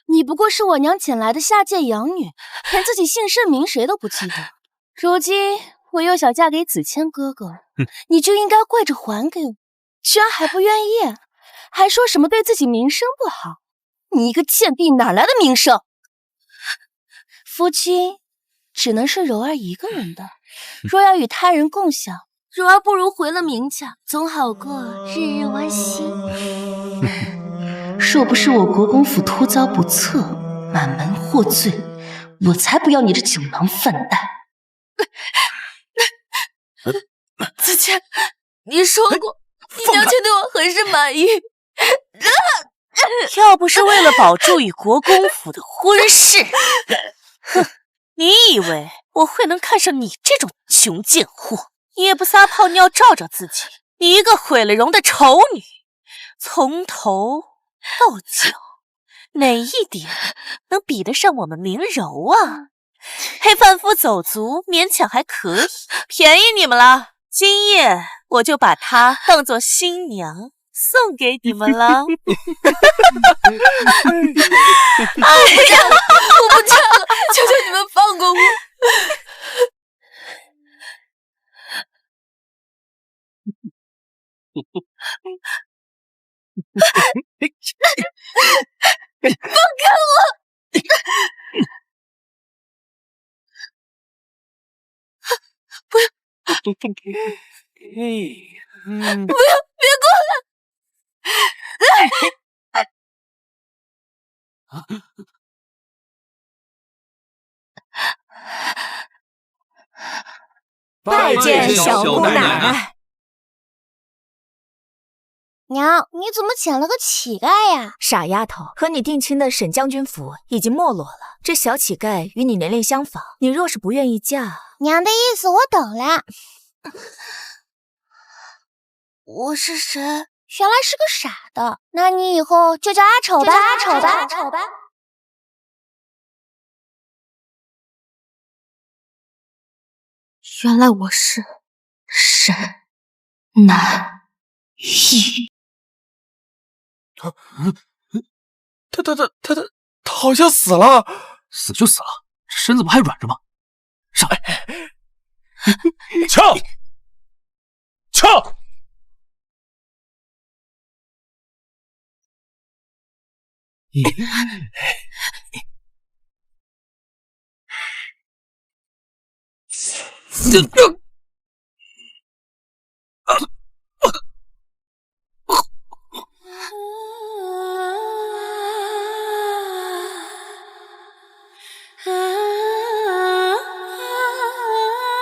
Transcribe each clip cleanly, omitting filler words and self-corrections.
你不过是我娘捡来的下贱养女，连自己姓甚名谁都不记得。如今我又想嫁给子谦哥哥，你就应该跪着还给我，居然还不愿意，还说什么对自己名声不好。你一个贱婢，哪来的名声？夫君只能是柔儿一个人的，若要与他人共享，柔儿不如回了明家，总好过日日弯膝。若不是我国公府突遭不测，满门获罪，我才不要你这酒囊饭袋。子谦，你说过你娘亲对我很是满意。要不是为了保住与国公府的婚事，哼，你以为我会能看上你这种穷贱货？也不撒泡尿照照自己，你一个毁了容的丑女，从头到脚哪一点能比得上我们明柔啊？陪贩夫走卒勉强还可以，便宜你们了。今夜我就把她当作新娘送给你们了。我不嫁了，求求你们放过我。放开我！不要！不要！别过来！拜见小姑奶奶。娘，你怎么捡了个乞丐呀？傻丫头，和你定亲的沈将军府已经没落了，这小乞丐与你年龄相仿，你若是不愿意嫁，娘的意思我懂了。我是谁？原来是个傻的，那你以后就叫阿丑吧，阿丑吧，阿丑吧。原来我是沈南玉。他好像死了。死就死了，这身子不还软着吗？上来，枪！枪！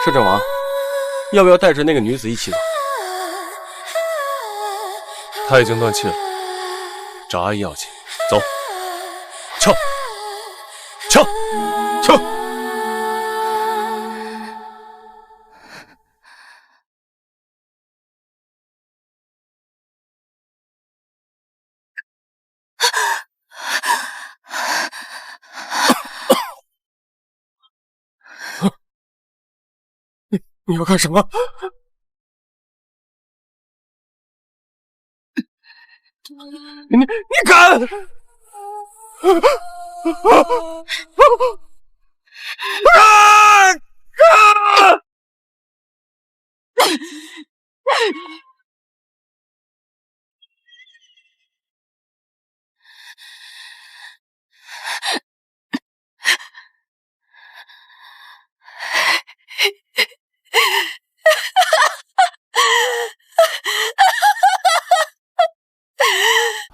摄政王，要不要带着那个女子一起走？她已经断气了，找阿姨要紧。走，敲，敲，敲！你要干什么？你敢！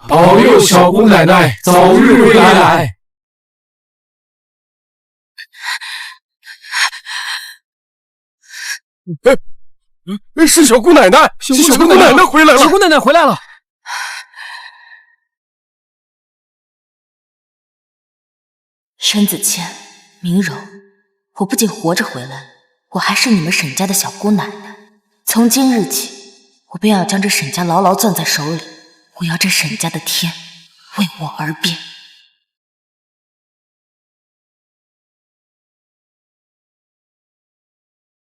保佑小姑奶奶早日归来。是小姑奶奶，小姑奶奶回来了，小姑奶奶回来了。申子谦、明柔，我不仅活着回来，我还是你们沈家的小姑奶奶。从今日起，我便要将这沈家牢牢攥在手里，我要这沈家的天为我而变。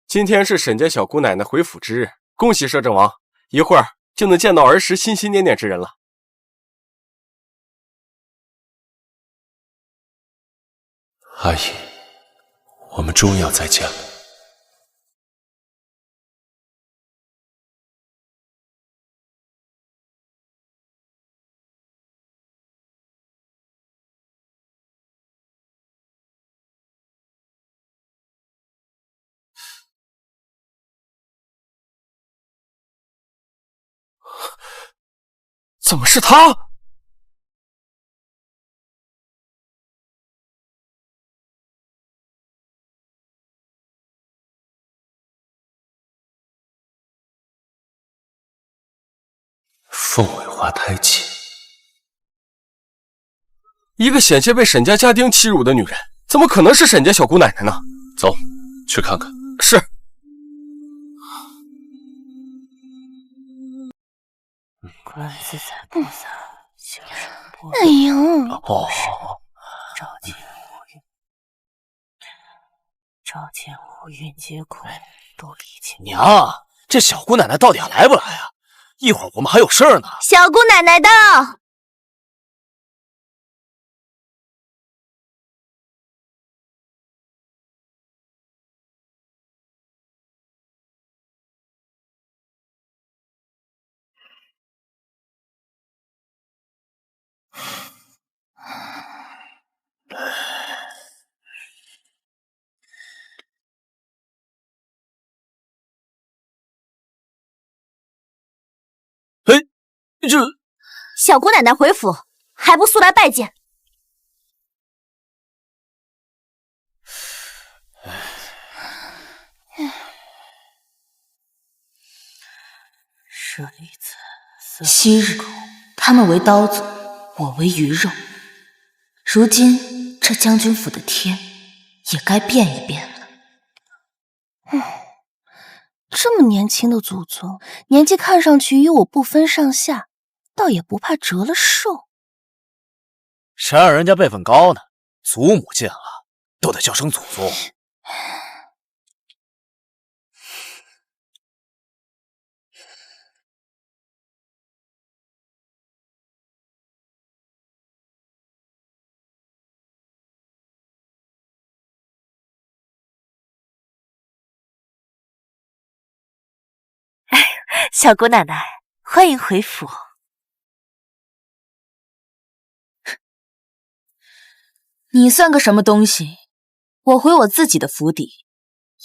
今天是沈家小姑奶奶回府之日，恭喜摄政王，一会儿就能见到儿时心心念念之人了。阿姨，我们终于要再见了。怎么是他？凤尾花胎记，一个险些被沈家家丁欺辱的女人，怎么可能是沈家小姑奶奶呢？走，去看看。是。观自在菩萨，行深般若。哎呦，哦，照见五蕴皆空，都理清。娘，这小姑奶奶到底还来不来啊？一会儿我们还有事儿呢。小姑奶奶到。这小姑奶奶回府，还不速来拜见？舍利子，昔日他们为刀俎，我为鱼肉。如今这将军府的天也该变一变了。这么年轻的祖宗，年纪看上去与我不分上下，倒也不怕折了寿。谁让人家辈分高呢？祖母见了都得叫声祖宗。小姑奶奶，欢迎回府。你算个什么东西？我回我自己的府邸，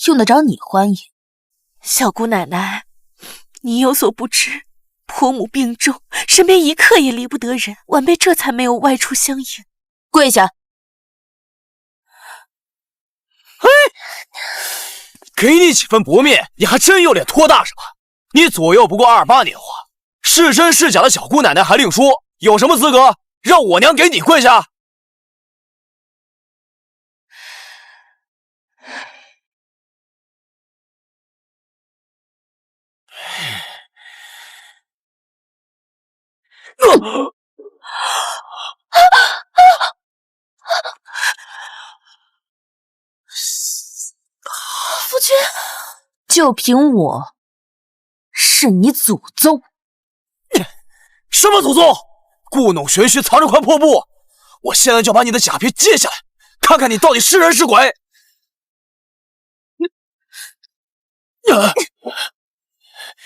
用得着你欢迎？小姑奶奶，你有所不知，婆母病重，身边一刻也离不得人，晚辈这才没有外出相迎。跪下！嘿，给你几分薄面，你还真有脸托大什么？你左右不过28年华，是真是假的小姑奶奶还另说，有什么资格让我娘给你跪下？夫君，就凭我是你祖宗？什么祖宗？故弄玄虚，藏着块破布！我现在就把你的假皮揭下来，看看你到底是人是鬼！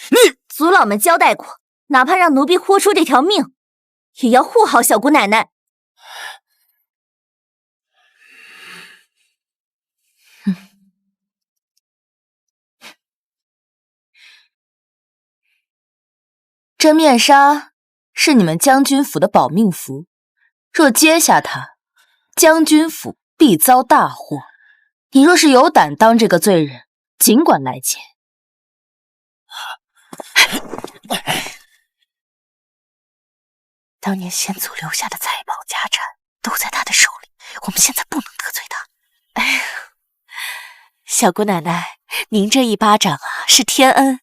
你祖老们交代过，哪怕让奴婢豁出这条命，也要护好小姑奶奶。这面纱是你们将军府的保命符，若揭下它，将军府必遭大祸。你若是有胆当这个罪人，尽管来见。当年先祖留下的财宝家产都在他的手里，我们现在不能得罪他。哎呀，小姑奶奶，您这一巴掌啊，是天恩。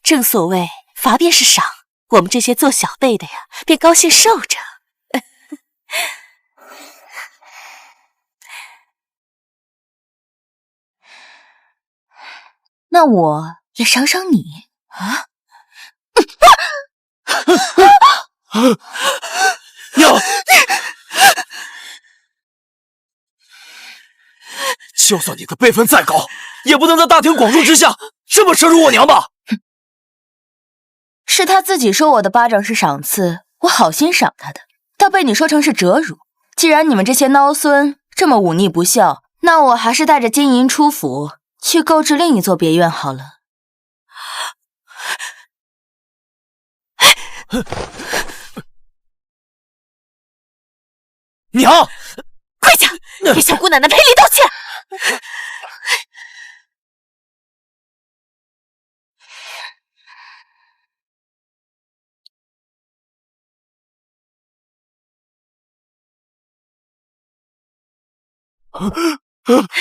正所谓罚便是赏，我们这些做小辈的呀，便高兴受着。那我也赏赏你啊！娘，就算你的辈分再高，也不能在大庭广众之下这么羞辱我娘吧？是他自己说我的巴掌是赏赐，我好心赏他的，倒被你说成是折辱。既然你们这些孬孙这么忤逆不孝，那我还是带着金银出府，去购置另一座别院好了。娘，快讲，给小姑奶奶赔礼道歉！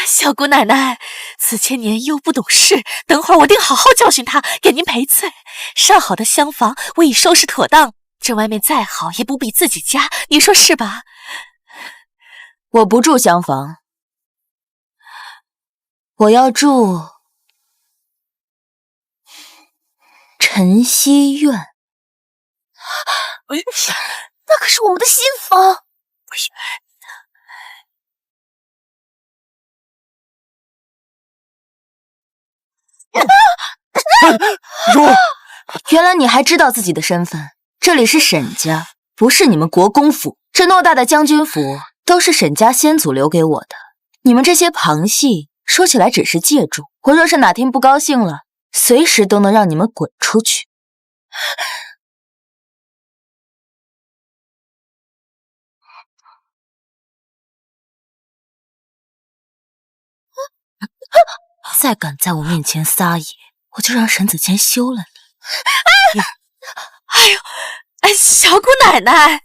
小姑奶奶，此前年幼不懂事，等会儿我定好好教训她，给您赔罪。上好的厢房我已收拾妥当，这外面再好也不比自己家，你说是吧？我不住厢房，我要住晨曦院。那可是我们的新房。原来你还知道自己的身份，这里是沈家，不是你们国公府。这偌大的将军府都是沈家先祖留给我的，你们这些旁系说起来只是借住，我若是哪天不高兴了，随时都能让你们滚出去。再敢在我面前撒野，我就让沈子谦休了你。哎呦，小姑奶奶，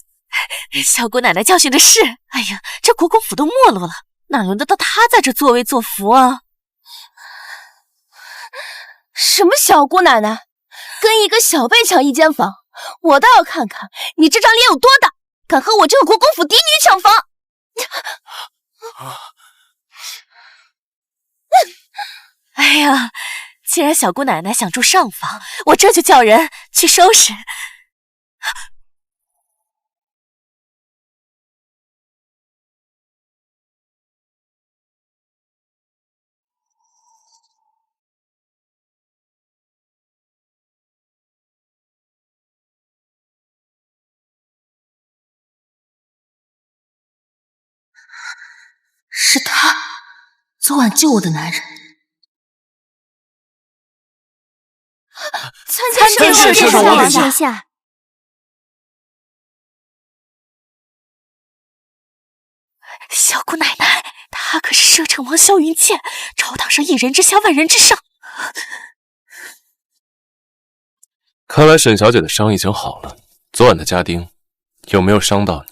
小姑奶奶教训的是。哎呀，这国公府都没落了，哪轮得到她在这作威作福啊？什么小姑奶奶，跟一个小辈抢一间房，我倒要看看你这张脸有多大，敢和我这个国公府嫡女抢房！哎呀，既然小姑奶奶想住上房，我这就叫人去收拾。是他，昨晚救我的男人。参见是王殿殿下。小姑奶奶，她可是摄政王萧云剑，朝堂上一人之下，万人之上。看来沈小姐的伤已经好了，昨晚的家丁有没有伤到你？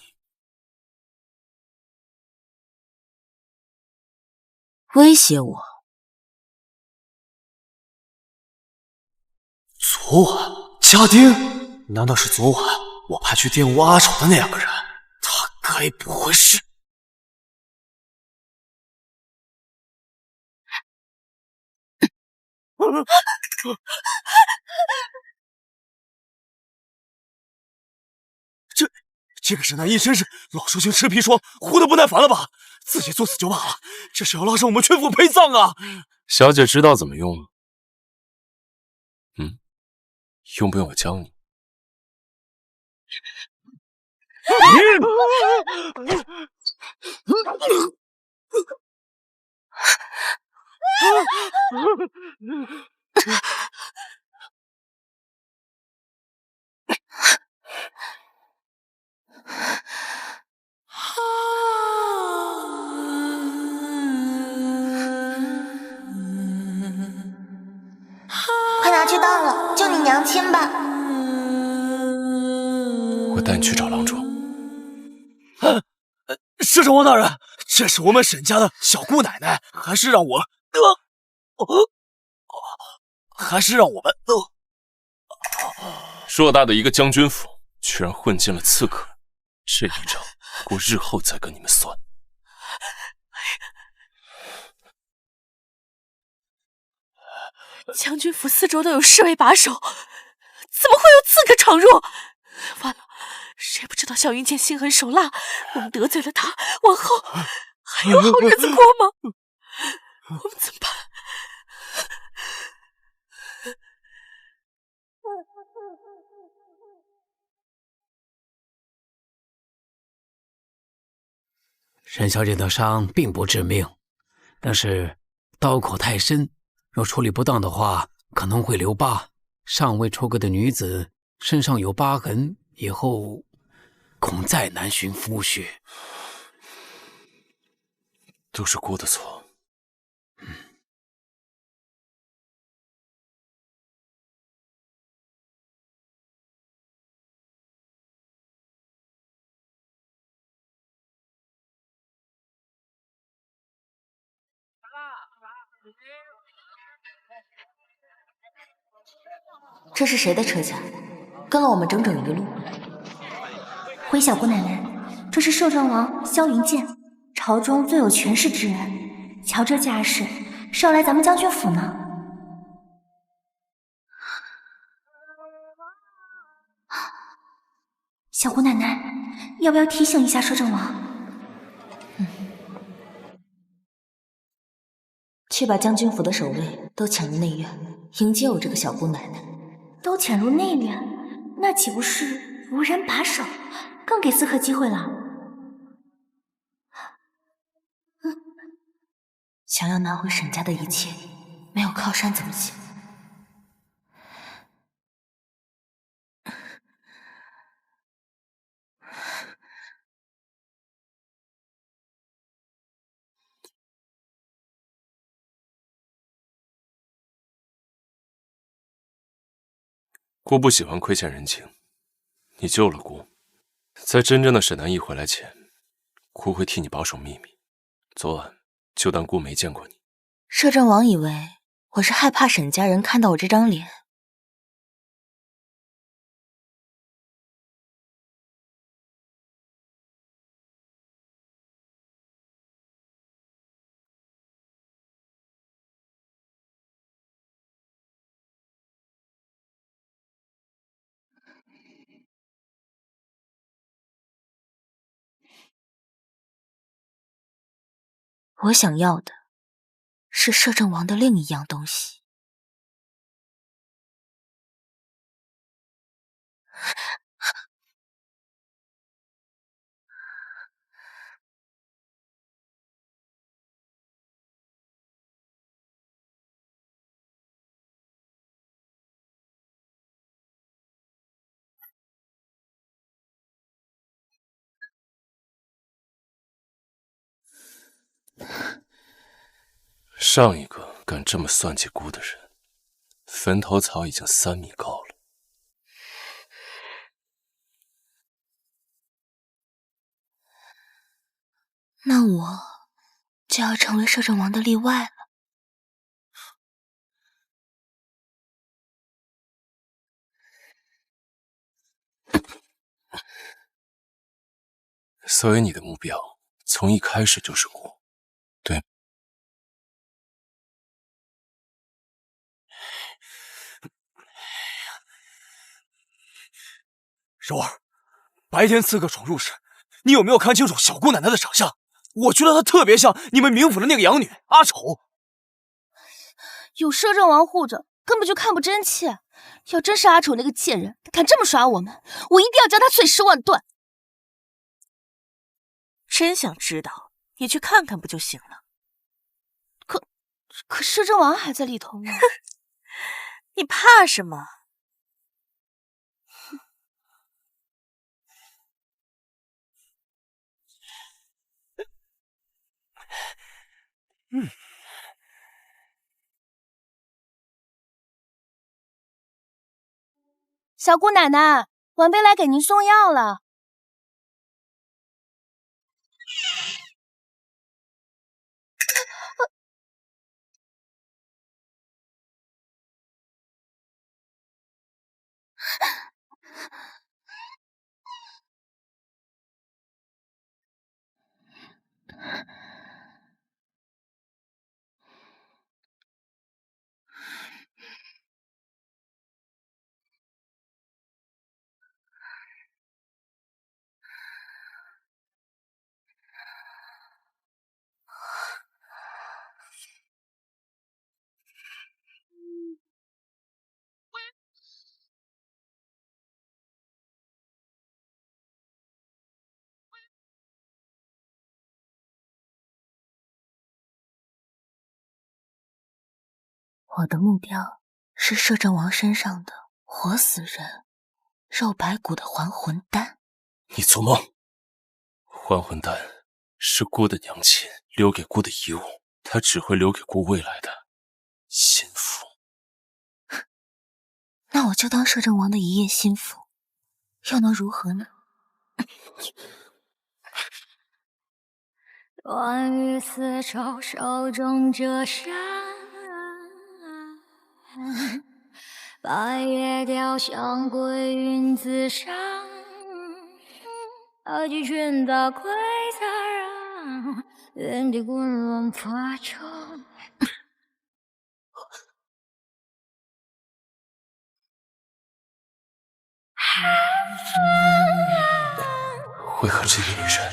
威胁我？昨晚家丁？难道是昨晚我派去玷污阿丑的那两个人？他该不会是……这个沈南一真是老寿星吃砒霜，活得不耐烦了吧？自己作死就罢了，这是要拉上我们全府陪葬啊！小姐知道怎么用吗？用不用我教你？快拿去倒了，就你娘亲吧。我带你去找郎中。摄政王大人，这是我们沈家的小姑奶奶，还是让我们偌大的一个将军府，居然混进了刺客，这一账我日后再跟你们算。将军府四周都有侍卫把守，怎么会有刺客闯入？完了，谁不知道萧云剑心狠手辣，我们得罪了他，往后还有好日子过吗？沈小姐的伤并不致命，但是刀口太深，若处理不当的话，可能会留疤。尚未出阁的女子身上有疤痕，以后恐再难寻夫婿。都是郭的错。这是谁的车驾？跟了我们整整一路。回小姑奶奶，这是摄政王萧云剑，朝中最有权势之人。瞧这架势，是要来咱们将军府呢。小姑奶奶，要不要提醒一下摄政王？去把将军府的守卫都抢入内院，迎接我这个小姑奶奶。都潜入内院，那岂不是无人把守，更给刺客机会了？想要拿回沈家的一切，没有靠山怎么行？姑不喜欢亏欠人情，你救了姑，在真正的沈南一回来前，姑会替你保守秘密。昨晚就当姑没见过你。摄政王以为我是害怕沈家人看到我这张脸。我想要的是摄政王的另一样东西。上一个敢这么算计姑的人，坟头草已经3米高了。那我就要成为摄政王的例外了。所以你的目标从一开始就是姑，对吗？柔儿，白天刺客闯入时，你有没有看清楚小姑奶奶的长相？我觉得她特别像你们冥府的那个养女阿丑。有摄政王护着，根本就看不真切。要真是阿丑那个贱人，他敢这么耍我们，我一定要将他碎尸万段。真想知道，你去看看不就行了？可摄政王还在里头呢。你怕什么？小姑奶奶，晚辈来给您送药了。我的目标是摄政王身上的活死人、肉白骨的还魂丹。你做梦！还魂丹是姑的娘亲留给姑的遗物，她只会留给姑未来的心腹。那我就当摄政王的一夜心腹，又能如何呢？乱雨丝绸，手中折扇，白叶雕像归云自上，二季春到归杂壤，原地滚轮发成。为何这个女人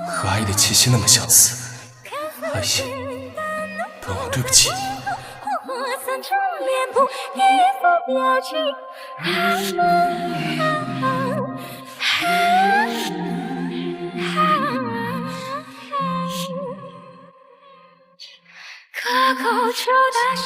和阿姨的气息那么相似？阿姨，本王对不起你。三成脸部一副表情，可口就大声。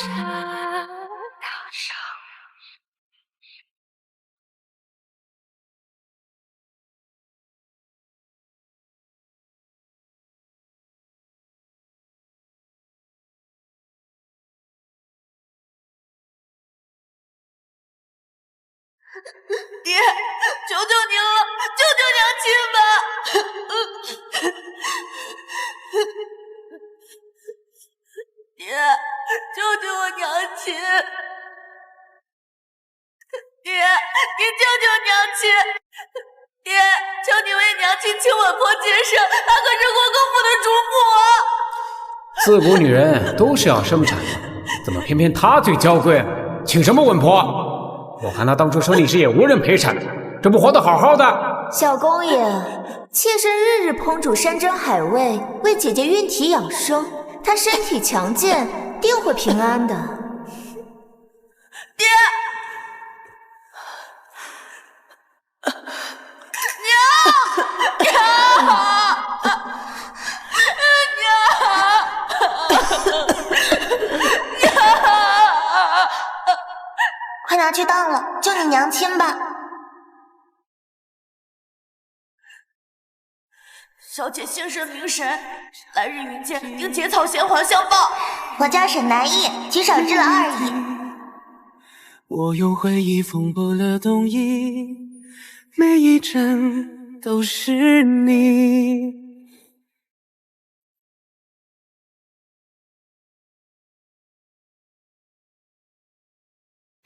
爹，求求您了，救救娘亲吧！爹，救救我娘亲！爹，您救救娘亲！爹，求你为娘亲请稳婆接生，她可是国公府的主母。自古女人都是要生产的，怎么偏偏她最娇贵？请什么稳婆？我看她当初生你时也无人陪产，这不活得好好的。小公爷，妾身日日烹煮山珍海味，为姐姐孕体养生，她身体强健，定会平安的。爹，快拿去当了，救你娘亲吧。小姐姓甚名谁？来日云见，定结草衔环相报。我叫沈南翼，举手之劳而已。我用回忆缝补了冬衣，每一针都是你。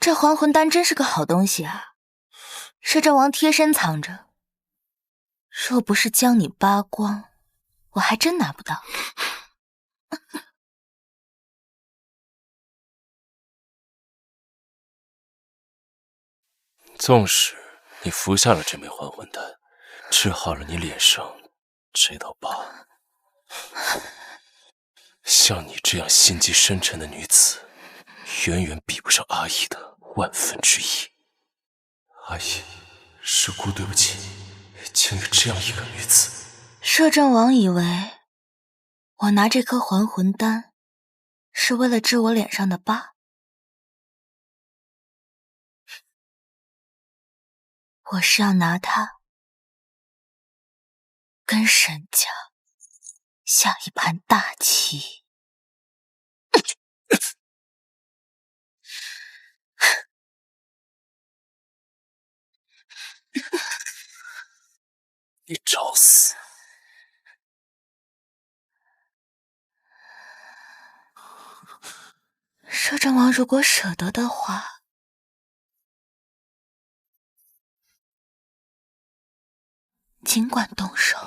这还魂丹真是个好东西啊，摄政王贴身藏着，若不是将你扒光，我还真拿不到。纵使你服下了这枚还魂丹，治好了你脸上这道疤，像你这样心机深沉的女子，远远比不上阿姨的1/1000。阿姨，是姑对不起，竟有这样一个女子。摄政王以为我拿这颗还魂丹是为了治我脸上的疤，我是要拿它跟沈家下一盘大棋。你找死！摄政王如果舍得的话，尽管动手。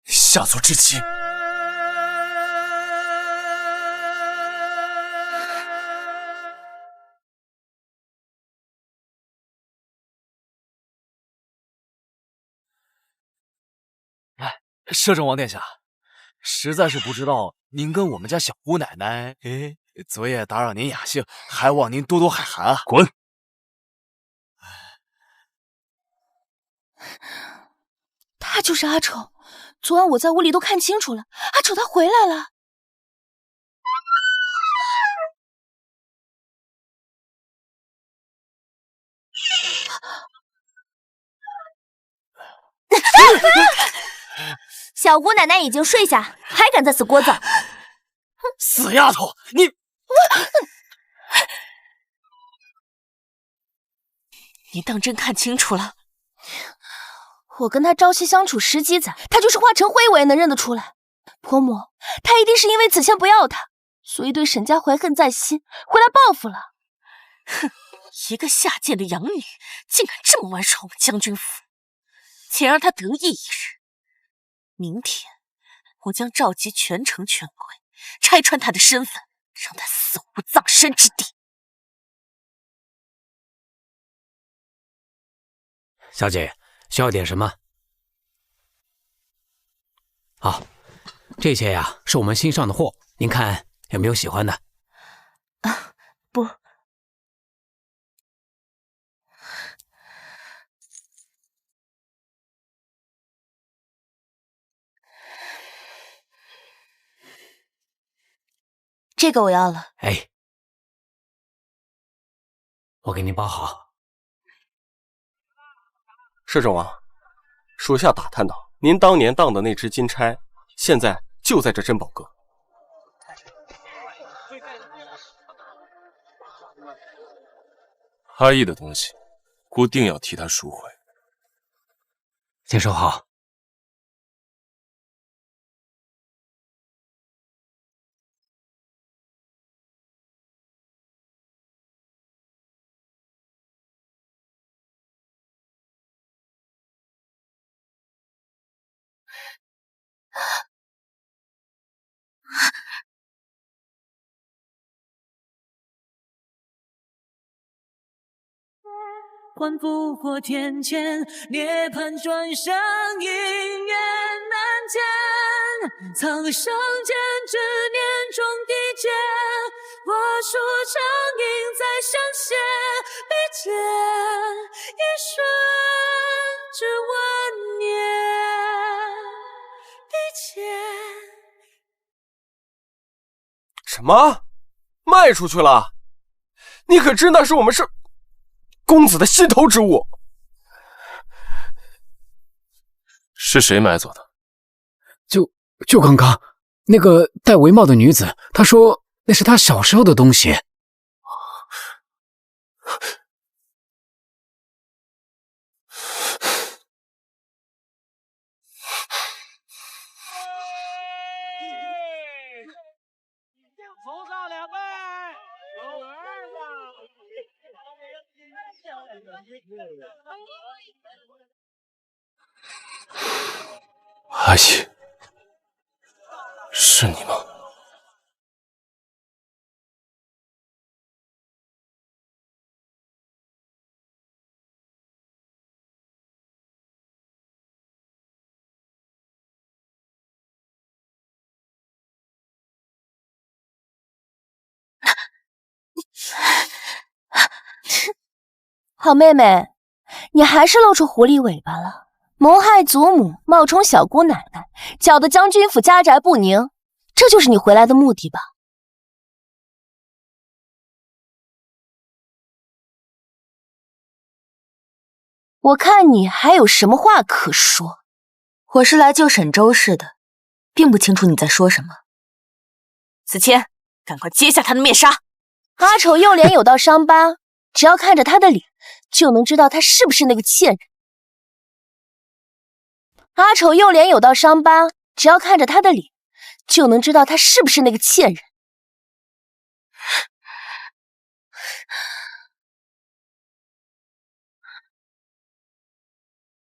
下作之妻。摄政王殿下，实在是不知道您跟我们家小姑奶奶，昨夜打扰您雅兴，还望您多多海涵啊！滚！他就是阿丑，昨晚我在屋里都看清楚了，阿丑他回来了。小姑奶奶已经睡下，还敢在此聒噪！死丫头，你当真看清楚了？我跟他朝夕相处10几载，他就是化成灰我也能认得出来。婆母，他一定是因为子谦不要他，所以对沈家怀恨在心，回来报复了。哼，一个下贱的养女，竟敢这么玩耍我们将军府，且让他得意一日。明天我将召集全城权贵，拆穿他的身份，让他死无葬身之地。小姐，需要点什么？好，这些呀是我们新上的货，您看有没有喜欢的？啊，不。这个我要了。哎，我给您包好。摄政王，属下打探到，您当年当的那只金钗，现在就在这珍宝阁。阿义的东西，姑定要替他赎回。先收好。还复活天堑，涅槃转生，姻缘难见。苍生剑执念中地劫，我书成影在闪现，笔尖一瞬至万年，笔尖。什么？卖出去了？你可知那是我们公子的心头之物？是谁买走的？就刚刚那个戴围帽的女子，她说那是她小时候的东西。奉上2杯，有儿子。阿义，是你吗？好妹妹，你还是露出狐狸尾巴了，谋害祖母，冒充小姑奶奶，搅得将军府家宅不宁，这就是你回来的目的吧？我看你还有什么话可说。我是来救沈周氏的，并不清楚你在说什么。子谦，赶快揭下他的面纱。阿丑右脸有道伤疤，只要看着他的脸，就能知道他是不是那个贱人。阿丑右脸有道伤疤，只要看着他的脸，就能知道他是不是那个贱人。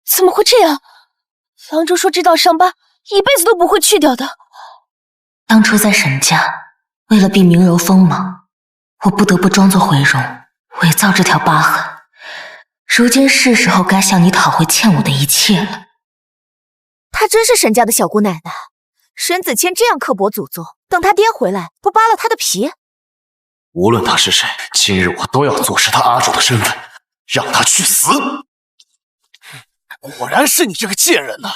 怎么会这样？郎中说这道伤疤一辈子都不会去掉的。当初在沈家，为了避明柔锋芒，我不得不装作毁容，伪造这条疤痕。如今是时候该向你讨回欠我的一切了。她真是沈家的小姑奶奶，沈子谦这样刻薄祖宗，等他爹回来，不扒了他的皮？无论他是谁，今日我都要坐实他阿主的身份，让他去死！果然是你这个贱人呐！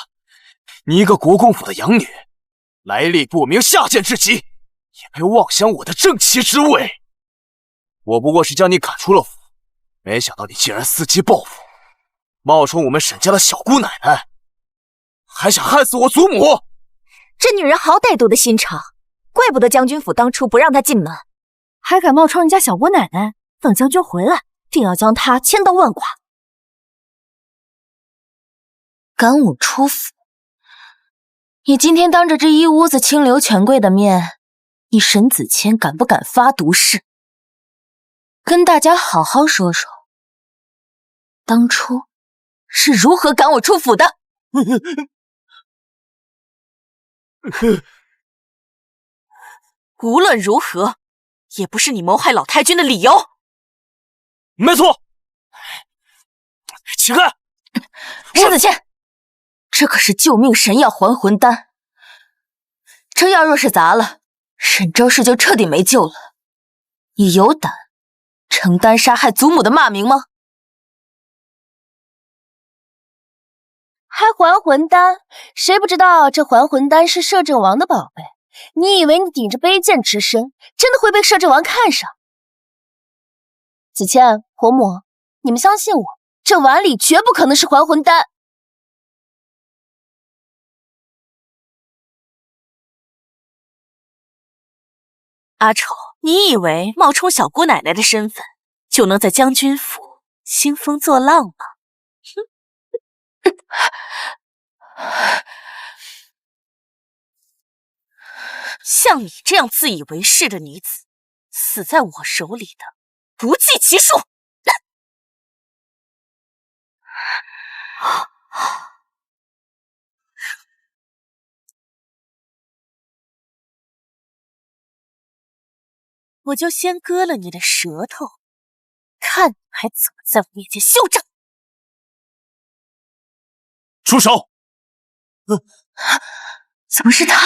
你一个国公府的养女，来历不明，下贱至极，也配妄想我的正妻之位。我不过是将你赶出了府，没想到你竟然伺机报复，冒充我们沈家的小姑奶奶，还想害死我祖母。这女人好歹毒的心肠，怪不得将军府当初不让她进门，还敢冒充人家小姑奶奶。等将军回来，定要将她千刀万剐。赶我出府？你今天当着这一屋子清流权贵的面，你沈子谦敢不敢发毒誓？跟大家好好说说，当初是如何赶我出府的？无论如何，也不是你谋害老太君的理由。没错，起开！沈子谦，这可是救命神药还魂丹，这药若是砸了，沈周氏就彻底没救了。你有胆承担杀害祖母的骂名吗？还还魂丹？谁不知道这还魂丹是摄政王的宝贝？你以为你顶着卑贱之身，真的会被摄政王看上？子谦、婆母，你们相信我，这碗里绝不可能是还魂丹。阿丑，你以为冒充小姑奶奶的身份，就能在将军府兴风作浪吗？像你这样自以为是的女子，死在我手里的不计其数。我就先割了你的舌头，看你还怎么在我面前嚣张！住手！怎么是他？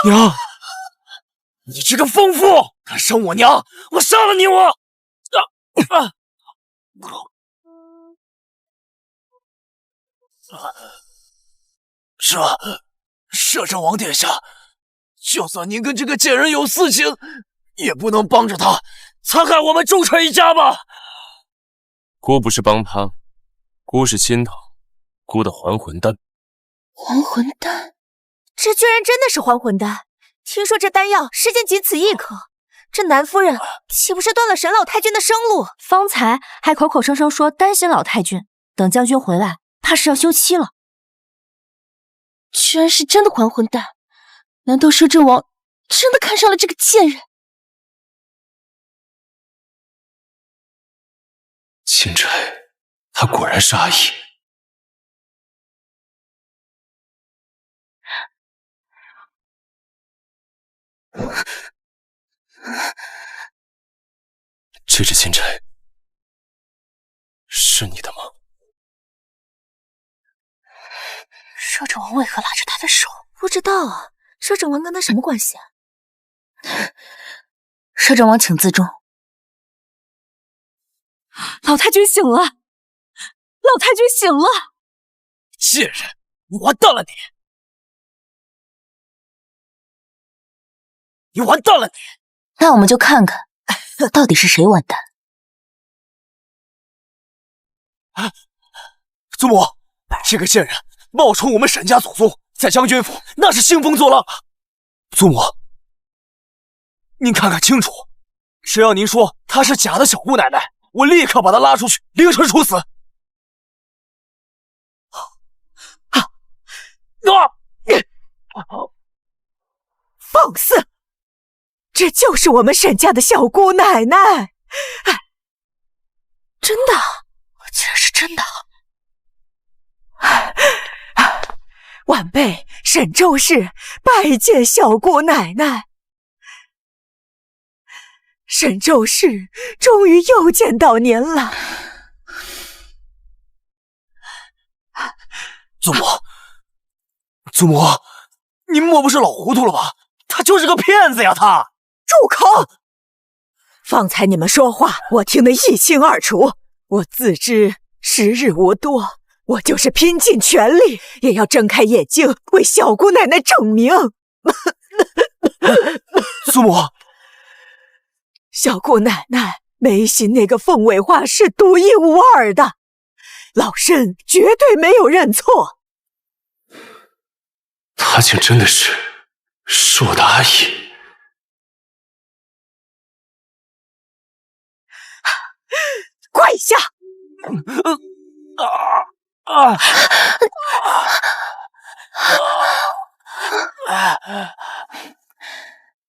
娘，你这个疯妇，敢伤我娘，我杀了你！是啊，摄政王殿下，就算您跟这个贱人有私情，也不能帮着他残害我们忠臣一家吧？姑不是帮他，姑是心疼姑的还魂丹。还魂丹？这居然真的是还魂丹！听说这丹药时间仅此一刻，这南夫人岂不是断了沈老太君的生路？方才还口口声声说担心老太君，等将军回来，怕是要休妻了。居然是真的还魂丹！难道摄政王真的看上了这个贱人？钦差，他果然是阿姨。这只钦差是你的吗？摄政王为何拉着他的手？不知道啊，摄政王跟他什么关系啊？摄政王请自重。老太君醒了！老太君醒了！贱人，你完蛋了你！你完蛋了你！那我们就看看，到底是谁完蛋。祖母，这个贱人冒充我们沈家祖宗，在将军府那是兴风作浪啊！祖母，您看看清楚，只要您说她是假的小姑奶奶，我立刻把她拉出去，凌迟处死。放肆！这就是我们沈家的小姑奶奶！哎，真的，竟然是真的！晚辈沈周氏拜见小姑奶奶。沈周氏终于又见到您了。祖母，您莫不是老糊涂了吧？他就是个骗子呀！他住口！方才你们说话，我听得一清二楚。我自知时日无多，我就是拼尽全力，也要睁开眼睛为小姑奶奶证明。祖母，小姑奶奶眉心那个凤尾花是独一无二的，老身绝对没有认错。他竟真的是硕的阿姨。跪下！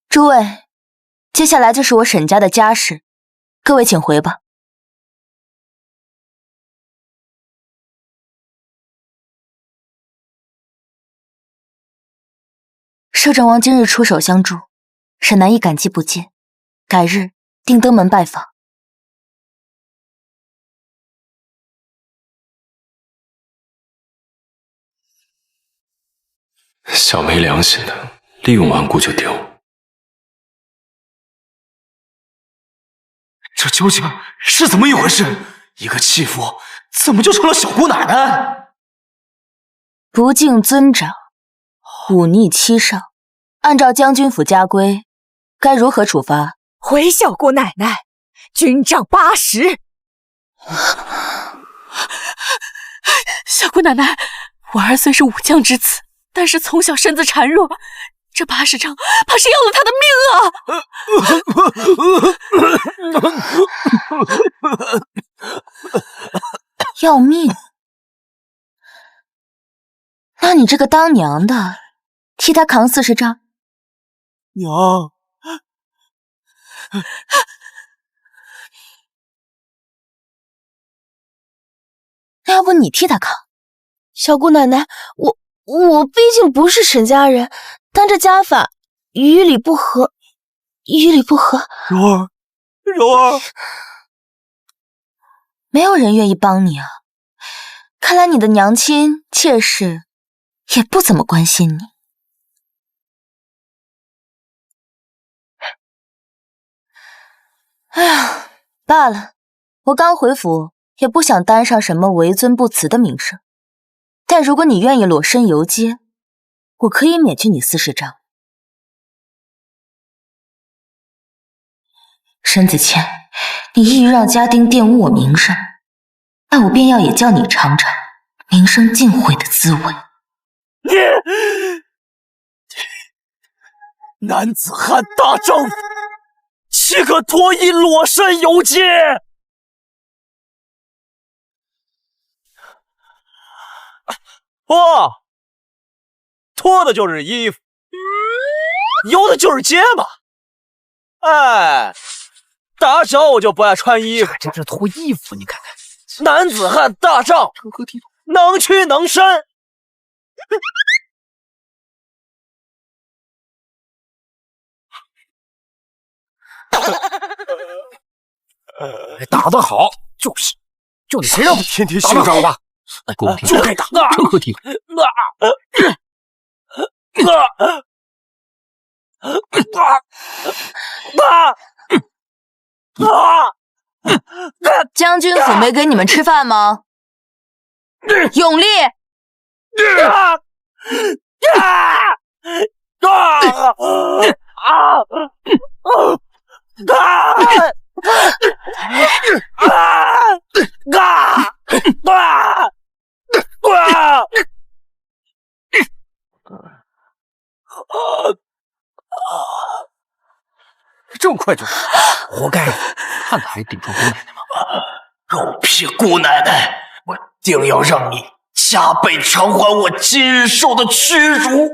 诸位，接下来就是我沈家的家事，各位请回吧。摄政王今日出手相助，沈南亦感激不尽，改日定登门拜访。小没良心的，利用顽固就丢。这究竟是怎么一回事？一个弃妇怎么就成了小姑奶奶？不敬尊长，忤逆妻上，按照将军府家规，该如何处罚？回小姑奶奶，军杖80。小姑奶奶，我儿虽是武将之子，但是从小身子孱弱，这80杖怕是要了他的命啊！要命？那你这个当娘的，替他扛40杖。娘，那要不你替他扛？小姑奶奶，我毕竟不是沈家人，但这家法与理不合，与理不合。柔儿，没有人愿意帮你啊！看来你的娘亲妾室也不怎么关心你。哎呀，罢了，我刚回府，也不想担上什么为尊不辞的名声。但如果你愿意裸身游街，我可以免去你40杖。沈子谦，你意欲让家丁玷污我名声，那我便要也叫你尝尝名声尽毁的滋味。男子汉大丈夫，岂可脱衣裸身游街？脱的就是衣服，游的就是街嘛。哎，打小我就不爱穿衣服，这是脱衣服，你看看，男子汉大丈夫，能屈能伸。打得好，就得谁让天天兄长吧，公平就该打，成何体统？将军府没给你们吃饭吗？永历！这么快就活该！看看还顶撞姑奶奶吗？狗屁姑奶奶，我定要让你加倍偿还我今日受的屈辱！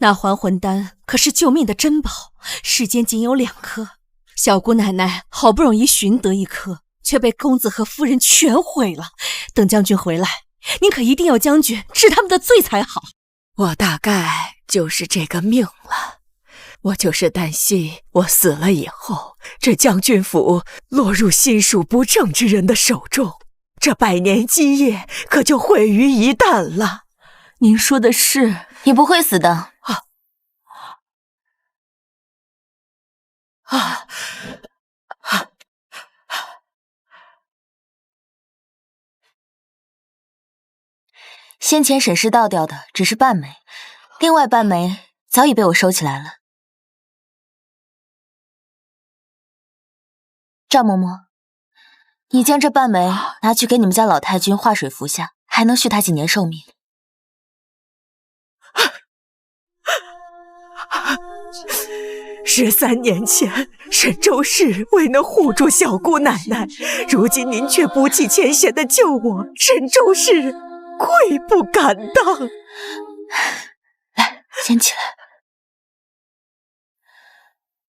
那还魂丹可是救命的珍宝，世间仅有2颗。小姑奶奶好不容易寻得1颗，却被公子和夫人全毁了。等将军回来，您可一定要将军治他们的罪才好。我大概就是这个命了。我就是担心我死了以后，这将军府落入心术不正之人的手中，这100年基业可就毁于一旦了。您说的是？你不会死的。先前沈氏倒掉的只是半枚，另外半枚早已被我收起来了。赵嬷嬷，你将这半枚拿去给你们家老太君化水服下，还能续他几年寿命。13年前，沈周氏未能护住小姑奶奶，如今您却不计前嫌的救我，沈周氏愧不敢当。来，先起来。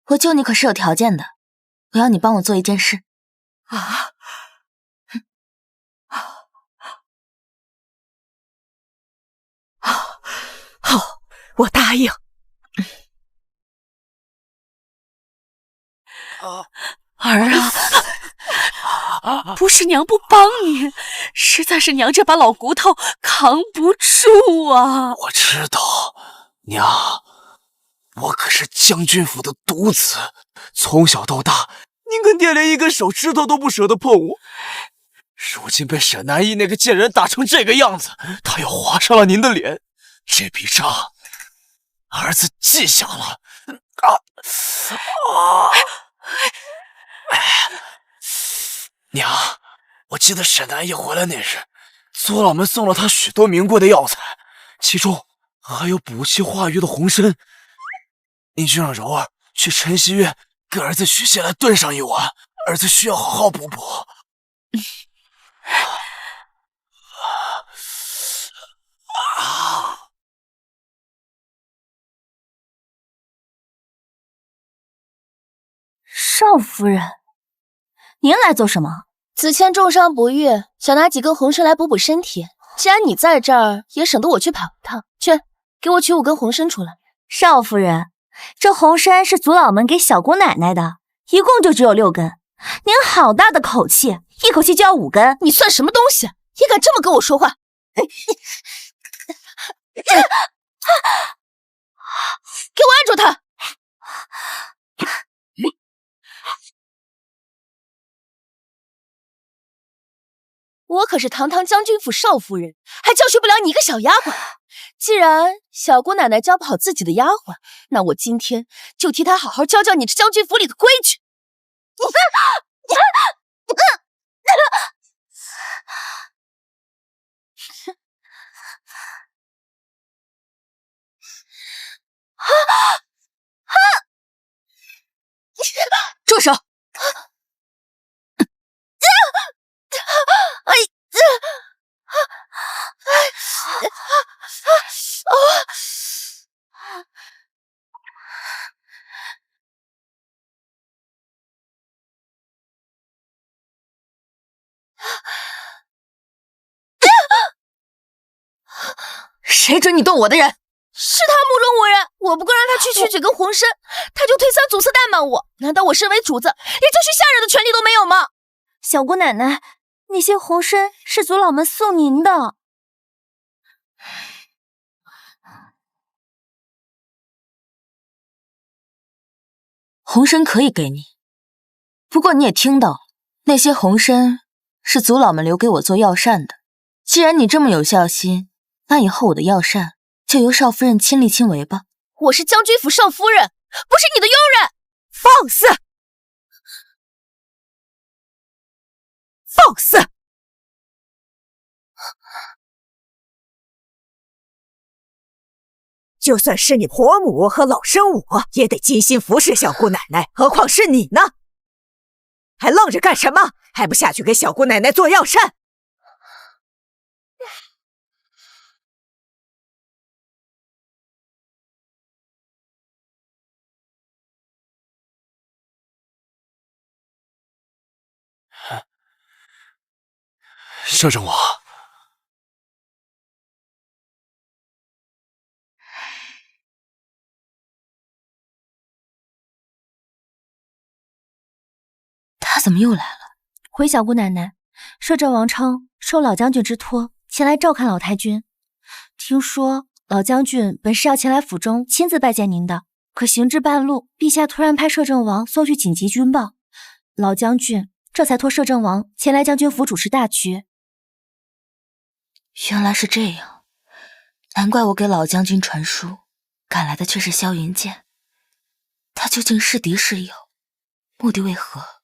我救你可是有条件的，我要你帮我做一件事。好，我答应。儿啊，不是娘不帮你，实在是娘这把老骨头扛不住啊！我知道，娘，我可是将军府的独子，从小到大，您跟爹连一根手指头都不舍得碰我。如今被沈南义那个贱人打成这个样子，他又划伤了您的脸，这笔账，儿子记下了。娘，我记得沈南义回来那日，左老们送了他许多名贵的药材，其中还有补气化瘀的红参。您就让柔儿去晨曦院给儿子取下来炖上一碗，儿子需要好好补补。少夫人，您来做什么？子谦重伤不愈，想拿几根红参来补补身体。既然你在这儿，也省得我去跑一趟。去，给我取5根红参出来。少夫人，这红参是祖老们给小姑奶奶的，一共就只有6根。您好大的口气，一口气就要5根，你算什么东西？也敢这么跟我说话？给我按住他！我可是堂堂将军府少夫人，还教训不了你一个小丫鬟。既然小姑奶奶教不好自己的丫鬟，那我今天就替她好好教教你这将军府里的规矩。住手！谁准你动我的人？是他目中无人，我不够让他去取几根红参，他就推三阻四怠慢我。难道我身为主子，连教训下人的权利都没有吗？小姑奶奶，那些红参是祖老们送您的。红参可以给你，不过你也听到了，那些红参是祖老们留给我做药膳的。既然你这么有孝心，那以后我的药膳就由少夫人亲力亲为吧。我是将军府少夫人，不是你的佣人。放肆！放肆！就算是你婆母和老生我，也得精心服侍小姑奶奶，何况是你呢？还愣着干什么？还不下去给小姑奶奶做药膳？摄政王，他怎么又来了？回小姑奶奶，摄政王称受老将军之托前来照看老太君。听说老将军本是要前来府中亲自拜见您的，可行至半路，陛下突然派摄政王送去紧急军报，老将军这才托摄政王前来将军府主持大局。原来是这样，难怪我给老将军传书，赶来的却是萧云剑。他究竟是敌是友？目的为何？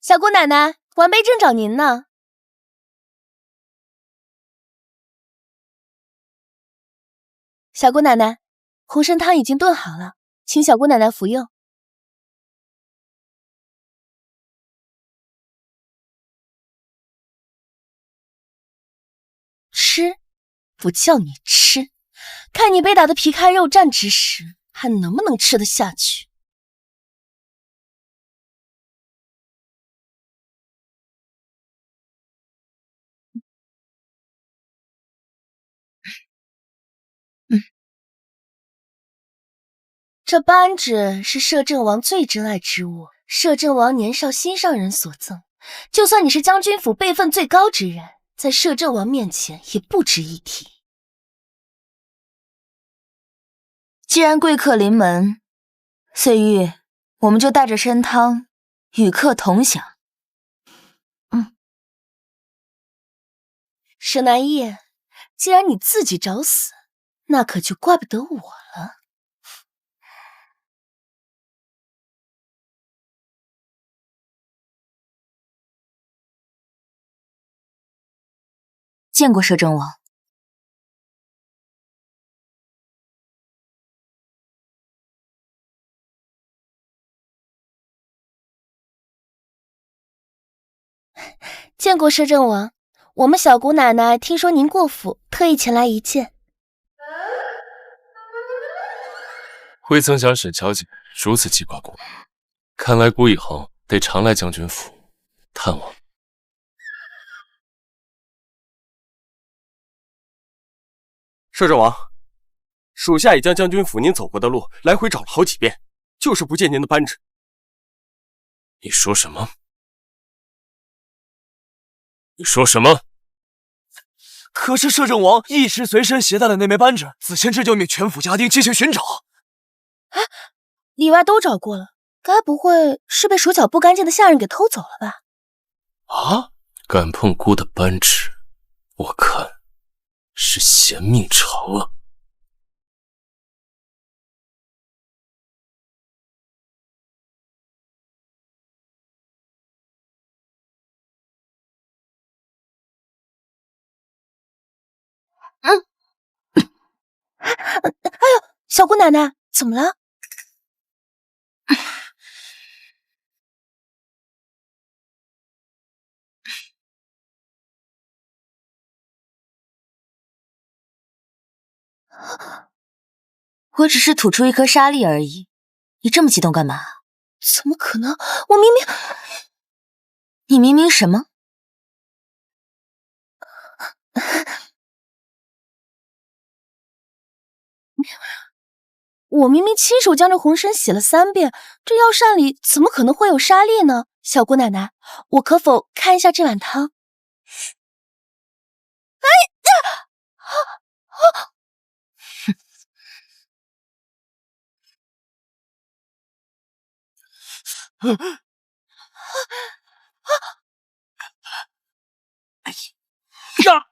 小姑奶奶，晚辈正找您呢。小姑奶奶，红参汤已经炖好了，请小姑奶奶服用。吃？不叫你吃，看你被打得皮开肉绽之时，还能不能吃得下去？这扳指是摄政王最珍爱之物，摄政王年少心上人所赠。就算你是将军府辈分最高之人，在摄政王面前也不值一提。既然贵客临门，碎玉，我们就带着参汤与客同享。舍南叶，既然你自己找死，那可就怪不得我了。见过摄政王。见过摄政王，我们小姑奶奶听说您过府，特意前来一见。未曾想沈小姐如此记挂姑，看来姑以后得常来将军府探望。摄政王，属下已将将军府您走过的路来回找了好几遍，就是不见您的扳指。你说什么？你说什么？可是摄政王一时随身携带的那枚扳指，子谦这就命全府家丁进行寻找。啊，里外都找过了，该不会是被手脚不干净的下人给偷走了吧？啊！敢碰姑的扳指，我看是嫌命长啊！哎呦，小姑奶奶，怎么了？我只是吐出一颗沙粒而已，你这么激动干嘛？怎么可能？我明明……你明明什么？我明明亲手将这红参洗了3遍，这药膳里怎么可能会有沙粒呢？小姑奶奶，我可否看一下这碗汤？哎呀！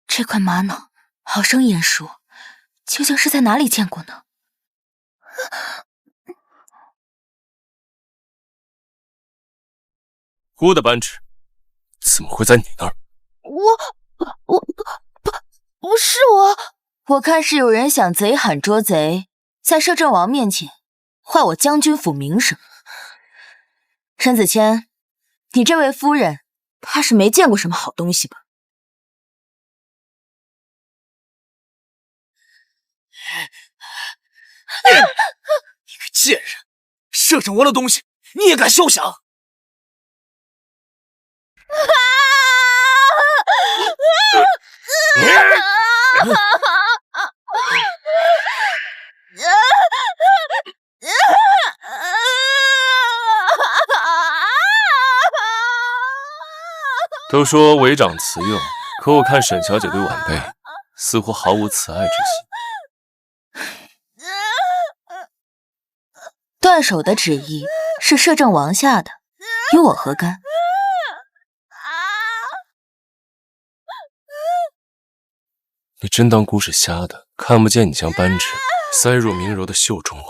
这块玛瑙好生眼熟，究竟是在哪里见过呢？姑的扳指怎么会在你那儿？不是我。我看是有人想贼喊捉贼，在摄政王面前坏我将军府名声。沈子谦，你这位夫人怕是没见过什么好东西吧？你个贱人，摄政王的东西你也敢休想！都说为长慈幼，可我看沈小姐对晚辈似乎毫无慈爱之心。断手的旨意是摄政王下的，与我何干？你真当姑是瞎的，看不见你将扳指塞入明柔的袖中吗？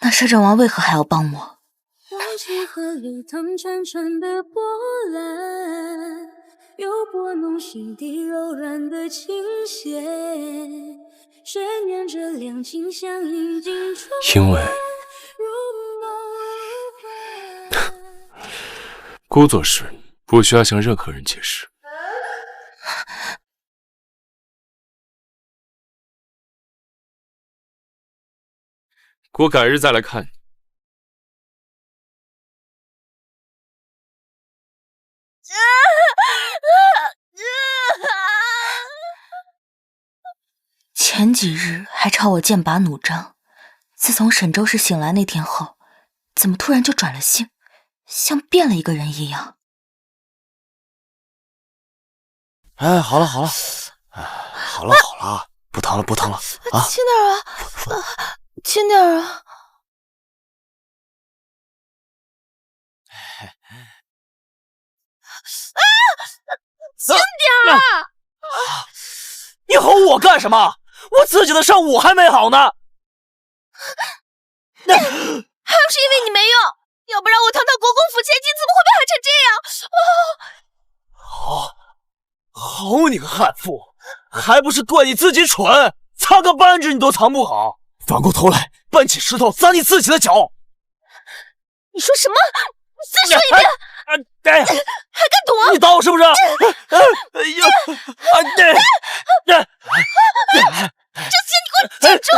那摄政王为何还要帮我？忘记河流淌潺潺的波澜，又拨弄心底柔软的琴弦，谁念着两情相映镜中因为姑做事不需要向任何人解释。姑改日再来看你。前几日还朝我剑拔弩张，自从沈周氏醒来那天后，怎么突然就转了性，像变了一个人一样？哎，好了好了，好了，不疼了啊！轻点啊，轻点啊！轻点啊！你吼我干什么？我自己的伤我还没好呢。还不是因为你没用，要不然我堂堂国公府千金怎么会被害成这样？好你个悍妇，还不是怪你自己蠢，擦个扳指你都藏不好，反过头来搬起石头砸你自己的脚。你说什么？再说一遍！还敢躲？你打我是不是？哎呦！这些你给我记住！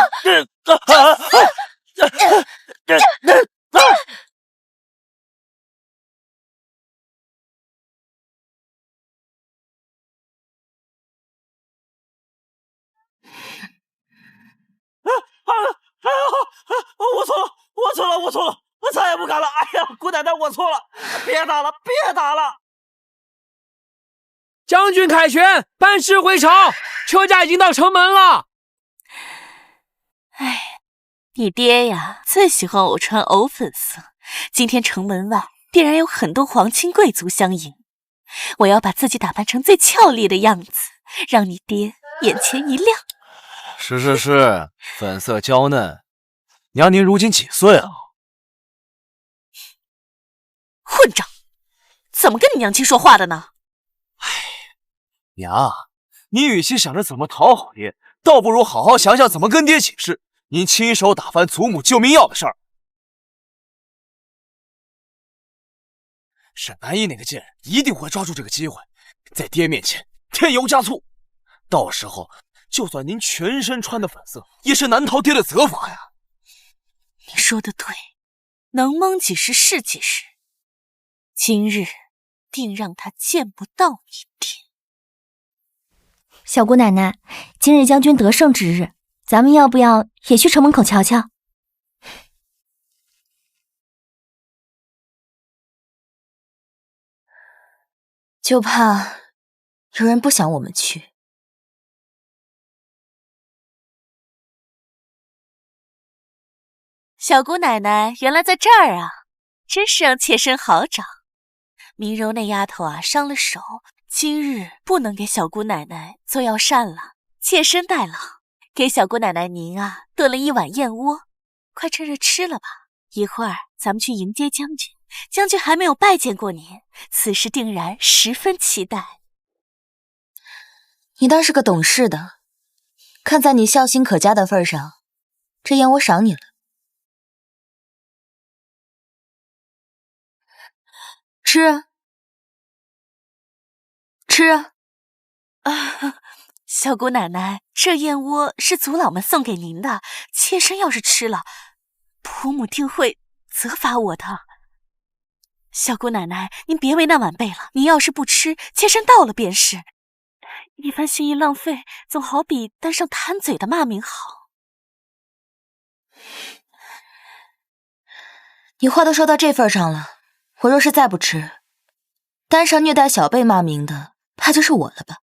我错了，我再也不敢了。哎呀，姑奶奶，我错了，别打了。将军凯旋，班师回朝，车驾已经到城门了。哎，你爹呀，最喜欢我穿藕粉色。今天城门外必然有很多皇亲贵族相迎，我要把自己打扮成最俏丽的样子，让你爹眼前一亮。是，粉色娇嫩。娘，您如今几岁了？混账！怎么跟你娘亲说话的呢？娘，你与其想着怎么讨好爹，倒不如好好想想怎么跟爹解释您亲手打翻祖母救命药的事儿。沈南一那个贱人一定会抓住这个机会，在爹面前添油加醋，到时候就算您全身穿的粉色，也是难逃爹的责罚呀。你说的对，能蒙几时是几时。今日定让他见不到你爹。小姑奶奶，今日将军得胜之日，咱们要不要也去城门口瞧瞧？就怕有人不想我们去。小姑奶奶原来在这儿啊，真是让妾身好找。明柔那丫头啊，伤了手，今日不能给小姑奶奶做药膳了，妾身代劳，给小姑奶奶您啊炖了一碗燕窝，快趁热吃了吧。一会儿咱们去迎接将军，将军还没有拜见过您，此时定然十分期待。你倒是个懂事的，看在你孝心可嘉的份上，这宴我赏你了。吃啊，吃啊！小姑奶奶，这燕窝是族老们送给您的，妾身要是吃了，婆母定会责罚我的。小姑奶奶，您别为难晚辈了，您要是不吃，妾身倒了便是。一番心意浪费，总好比担上贪嘴的骂名好。你话都说到这份上了，我若是再不吃，担上虐待小辈骂名的，怕就是我了吧？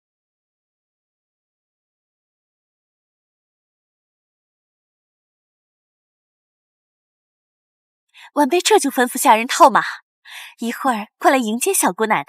晚辈这就吩咐下人套马，一会儿快来迎接小姑奶奶。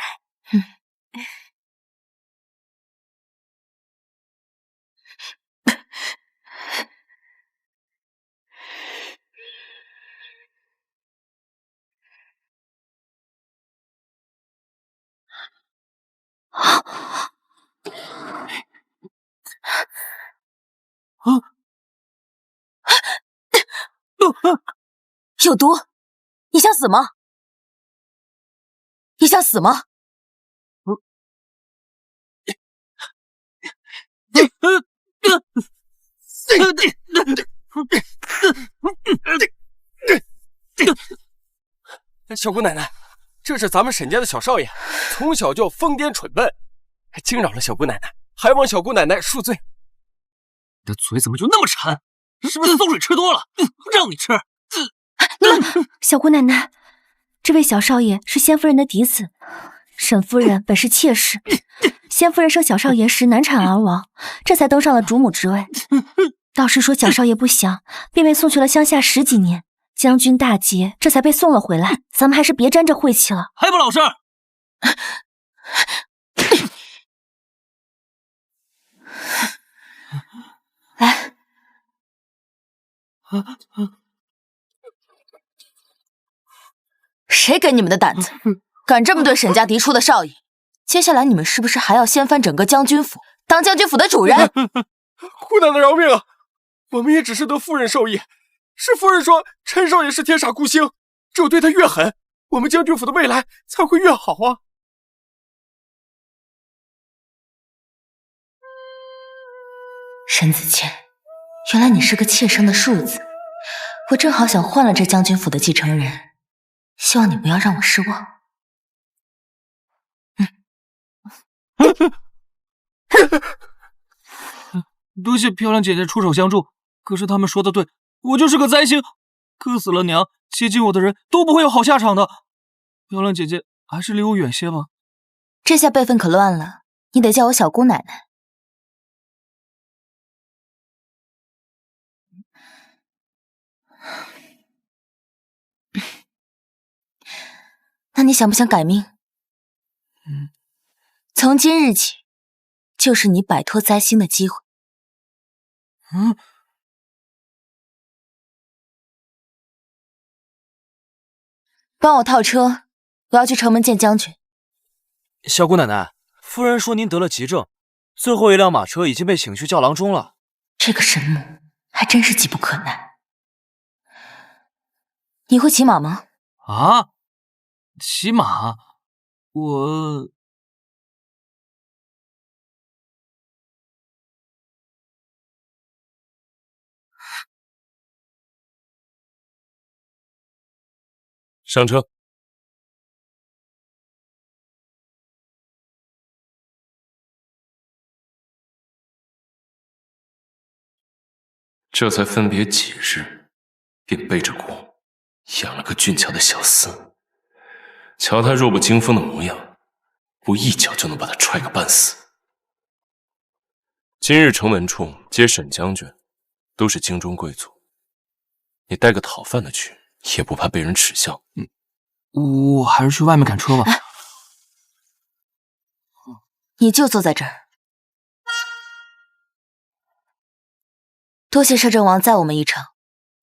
有毒！你想死吗？你想死吗？小姑奶奶，这是咱们沈家的小少爷，从小就疯癫蠢笨，惊扰了小姑奶奶，还望小姑奶奶恕罪。你的嘴怎么就那么馋？是不是馊水吃多了？让你吃！小姑奶奶，这位小少爷是先夫人的嫡子，沈夫人本是妾室，先夫人生小少爷时难产而亡，这才登上了主母之位。道士说小少爷不祥，便被送去了乡下10几年。将军大捷，这才被送了回来。咱们还是别沾这晦气了，还不老实！来，谁给你们的胆子，敢这么对沈家嫡出的少爷？接下来你们是不是还要掀翻整个将军府，当将军府的主人？姑奶奶饶命啊！我们也只是得夫人授意，是夫人说陈少爷是天煞孤星，只有对他越狠，我们将军府的未来才会越好啊！沈子谦，原来你是个妾生的庶子，我正好想换了这将军府的继承人，希望你不要让我失望。多谢漂亮姐姐出手相助，可是他们说的对，我就是个灾星，克死了娘，接近我的人都不会有好下场的。漂亮姐姐还是离我远些吧。这下辈分可乱了，你得叫我小姑奶奶。那你想不想改命？从今日起，就是你摆脱灾星的机会。帮我套车，我要去城门见将军。小姑奶奶，夫人说您得了急症，最后一辆马车已经被请去教郎中了。这个神母还真是急不可耐。你会骑马吗？啊，骑马？我……上车。这才分别几日，便背着锅养了个俊俏的小厮。瞧他弱不禁风的模样，不一脚就能把他踹个半死。今日城门处接沈将军，都是京中贵族，你带个讨饭的去，也不怕被人耻笑。我还是去外面赶车吧。你就坐在这儿。多谢摄政王载我们一程，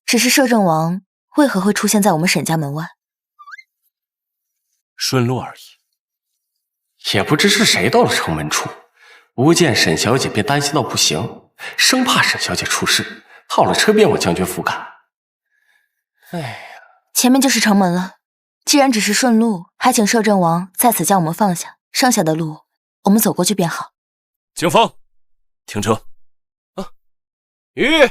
只是摄政王为何会出现在我们沈家门外？顺路而已。也不知是谁到了城门处，吾见沈小姐便担心到不行，生怕沈小姐出事，套了车便往将军府赶。哎呀，前面就是城门了，既然只是顺路，还请摄政王在此将我们放下，剩下的路我们走过去便好。警方，停车。鱼。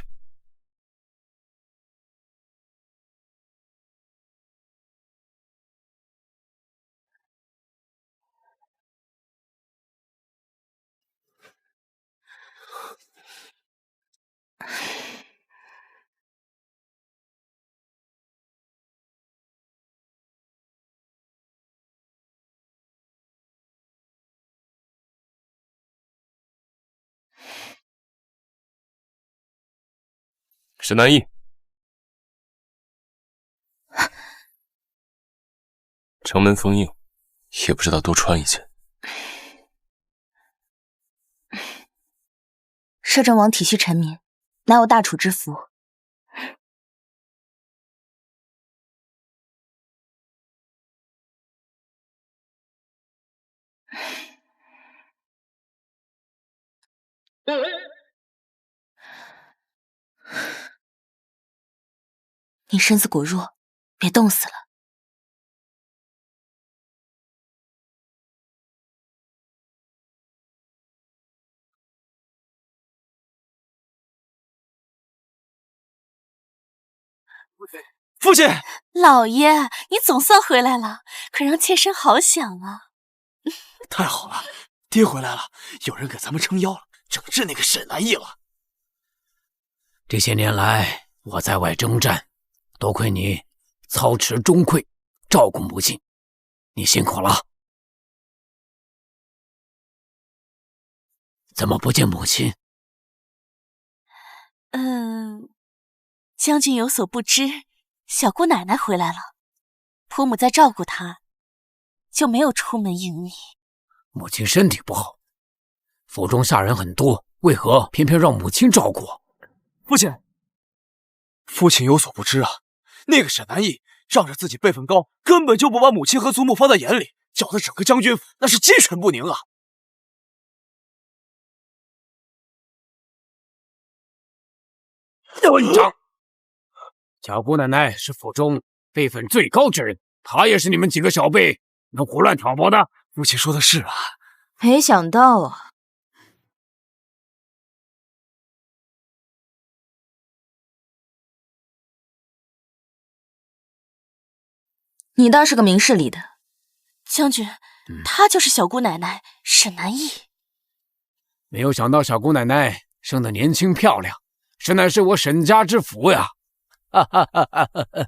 沈南翼，城门封印，也不知道多穿一件。摄政王体恤臣民，乃有大楚之福。你身子骨弱，别冻死了。父亲，老爷，你总算回来了，可让妾身好想啊！太好了，爹回来了，有人给咱们撑腰了，整治那个沈南翼了。这些年来，我在外征战，多亏你操持钟馗，照顾母亲，你辛苦了。怎么不见母亲？将军有所不知，小姑奶奶回来了，婆母在照顾她，就没有出门迎你。母亲身体不好，府中下人很多，为何偏偏让母亲照顾？父亲有所不知啊，那个沈南翼仗着自己辈分高，根本就不把母亲和祖母放在眼里，搅得整个将军府那是鸡犬不宁啊！队长，小姑奶奶是府中辈分最高之人，她也是你们几个小辈能胡乱挑拨的。父亲说的是啊，没想到啊。你倒是个明事理的。将军，她就是小姑奶奶沈南翼。没有想到小姑奶奶生得年轻漂亮，实乃是我沈家之福呀！哈哈哈哈哈！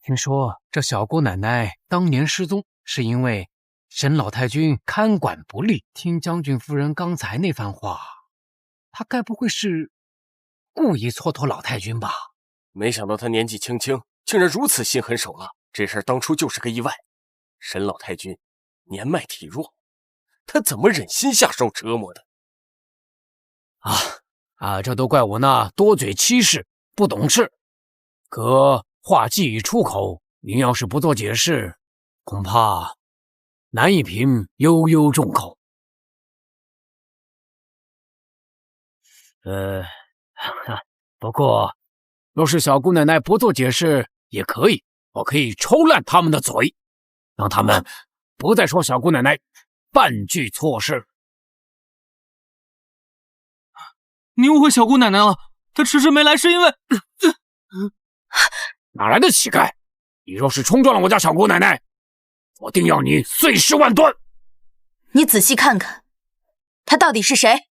听说这小姑奶奶当年失踪，是因为沈老太君看管不力。听将军夫人刚才那番话，她该不会是故意蹉跎老太君吧？没想到她年纪轻轻，竟然如此心狠手辣。这事儿当初就是个意外。沈老太君年迈体弱，她怎么忍心下手折磨的？这都怪我那多嘴欺世，不懂事。可话既已出口，您要是不做解释，恐怕难以平悠悠众口。不过若是小姑奶奶不做解释也可以，我可以抽烂他们的嘴，让他们不再说小姑奶奶半句错事。你误会小姑奶奶了，她迟迟没来是因为……哪来的乞丐？你若是冲撞了我家小姑奶奶，我定要你碎尸万段！你仔细看看，她到底是谁？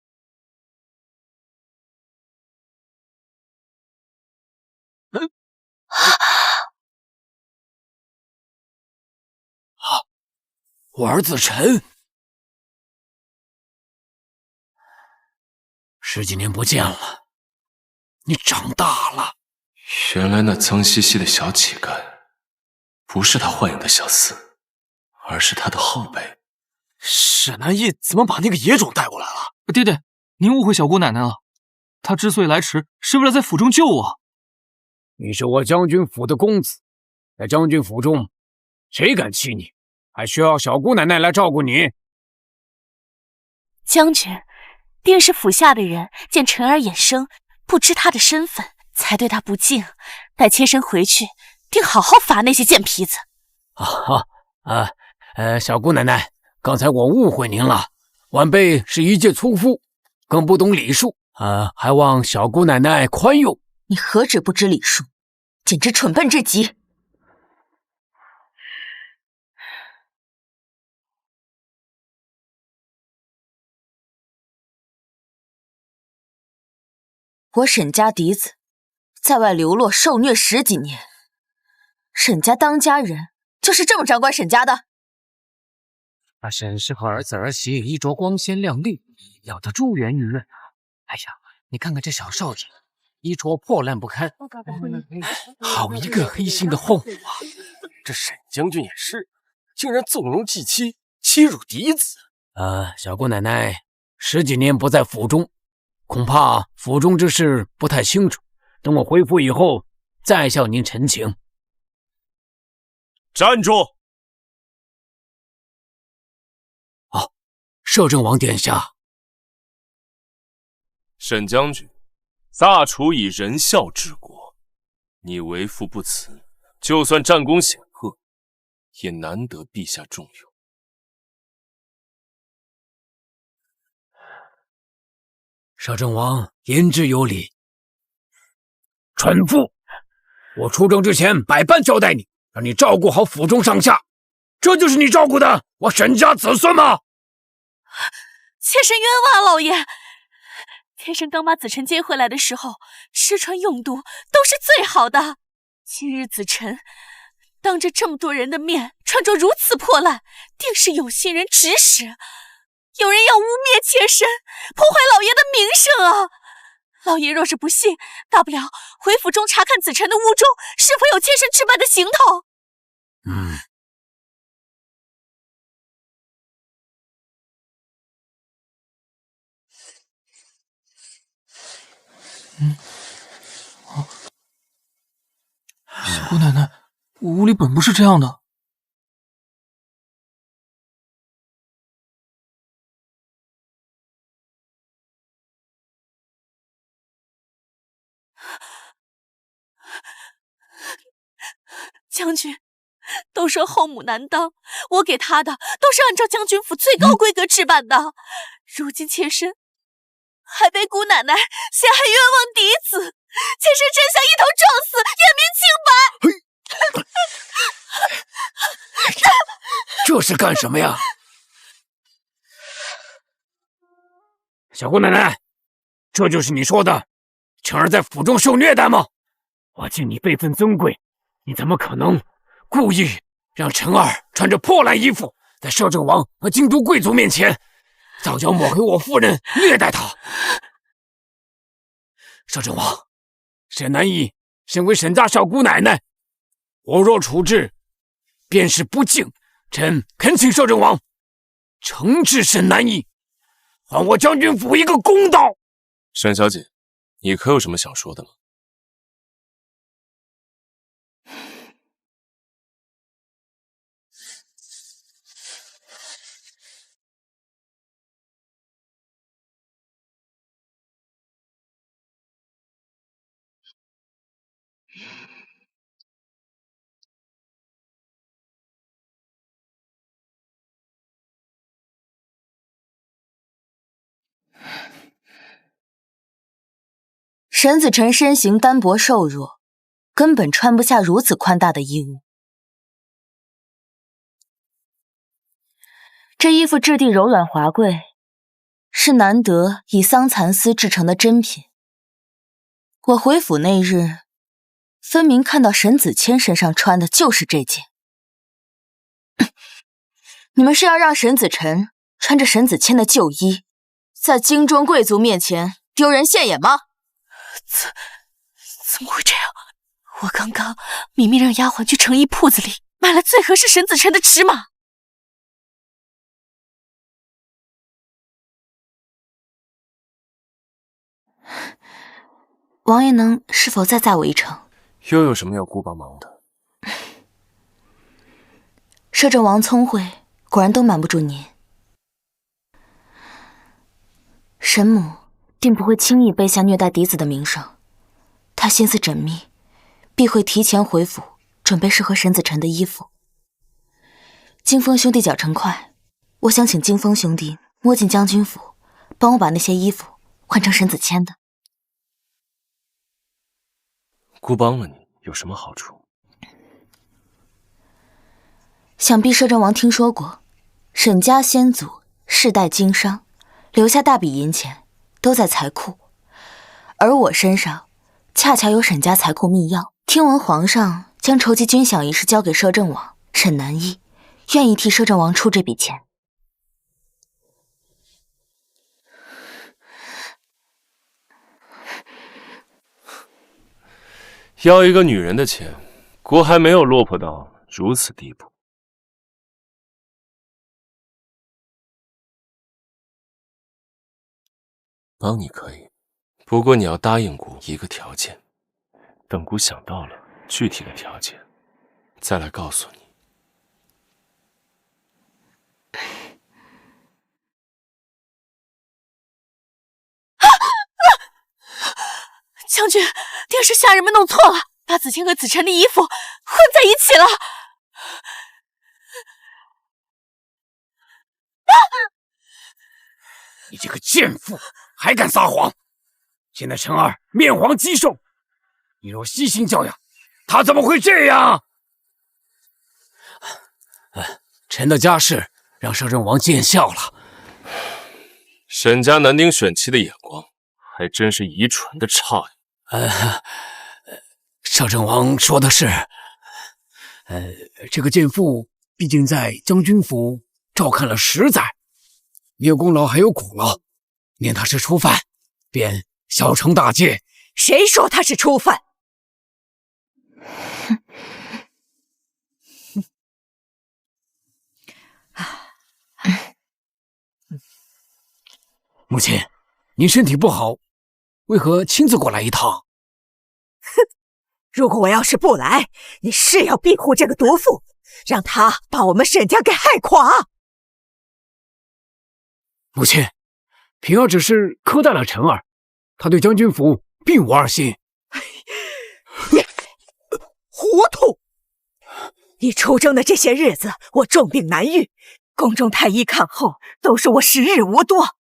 我儿子陈，10几年不见了，你长大了。原来那脏兮兮的小乞丐，不是他豢养的小厮，而是他的后辈。沈南翼怎么把那个野种带过来了？爹爹，您误会小姑奶奶了，她之所以来迟，是为了在府中救我。你是我将军府的公子，在将军府中，谁敢欺你，还需要小姑奶奶来照顾你？将军，定是府下的人见晨儿眼生，不知他的身份，才对他不敬。待妾身回去，定好好罚那些贱皮子。小姑奶奶，刚才我误会您了，晚辈是一介粗夫，更不懂礼数，还望小姑奶奶宽宥。你何止不知礼数，简直蠢笨至极！我沈家嫡子，在外流落受虐10几年，沈家当家人就是这么掌管沈家的？那沈氏和儿子儿媳衣着光鲜亮丽，要得珠圆玉润啊！哎呀，你看看这小少爷，衣着破烂不堪，好一个黑心的后母啊！这沈将军也是，竟然纵容继妻，欺辱嫡子。小姑奶奶10几年不在府中，恐怕府中之事不太清楚，等我回府以后再向您陈情。站住！摄政王殿下。沈将军，大楚以仁孝治国，你为父不辞，就算战功显赫，也难得陛下重用。摄政王言之有理。蠢妇，我出征之前百般交代你，让你照顾好府中上下，这就是你照顾的我沈家子孙吗？妾身冤枉老爷。妾身刚把子辰接回来的时候，吃穿用度都是最好的。今日子辰当着这么多人的面穿着如此破烂，定是有心人指使，有人要污蔑妾身，破坏老爷的名声啊！老爷若是不信，大不了回府中查看子辰的屋中是否有妾身置办的行头。小姑奶奶，屋里本不是这样的。将军，都说后母难当，我给她的都是按照将军府最高规格置办的。如今妾身还被姑奶奶陷害冤枉嫡子，妾身真想一头撞死，验明清白。这是干什么呀？小姑奶奶，这就是你说的晨儿在府中受虐待吗？我敬你辈分尊贵，你怎么可能故意让晨儿穿着破烂衣服，在摄政王和京都贵族面前造谣抹黑我夫人，虐待她？摄政王，沈南义身为沈家小姑奶奶，我若处置，便是不敬。臣恳请摄政王惩治沈南义，还我将军府一个公道。沈小姐，你可有什么想说的吗？沈子辰身形单薄瘦弱，根本穿不下如此宽大的衣物。这衣服质地柔软华贵，是难得以桑蚕丝制成的珍品。我回府那日，分明看到沈子谦身上穿的就是这件。你们是要让沈子辰穿着沈子谦的旧衣，在京中贵族面前丢人现眼吗？怎么会这样？我刚刚明明让丫鬟去成衣铺子里买了最合适沈子辰的尺码。王爷能是否再载我一程？又有什么要姑帮忙的？摄政王聪慧，果然都瞒不住您。神母定不会轻易背下虐待嫡子的名声，她心思缜密，必会提前回府准备适合沈子辰的衣服。金风兄弟脚程快，我想请金风兄弟摸进将军府，帮我把那些衣服换成沈子谦的。姑帮了你有什么好处？想必摄政王听说过，沈家先祖世代经商，留下大笔银钱都在财库，而我身上恰巧有沈家财库密钥。听闻皇上将筹集军饷一事交给摄政王沈南义，愿意替摄政王出这笔钱。要一个女人的钱，姑还没有落魄到如此地步。帮你可以，不过你要答应姑一个条件，等姑想到了具体的条件，再来告诉你。将军，定是下人们弄错了，把子清和子辰的衣服混在一起了。你这个贱妇，还敢撒谎！现在辰儿面黄肌瘦，你若悉心教养，他怎么会这样？臣的家事让摄政王见笑了。沈家男丁选妻的眼光，还真是愚蠢的差呀！摄政王说的是，这个贱妇毕竟在将军府照看了10载，有功劳还有苦劳，念她是初犯，便小惩大戒。谁说她是初犯？母亲，您身体不好，为何亲自过来一趟？哼！如果我要是不来，你是要庇护这个毒妇，让她把我们沈家给害垮。母亲，平儿只是苛待了辰儿，她对将军府并无二心。你糊涂！你出征的这些日子，我重病难愈，宫中太医看后都说我时日无多。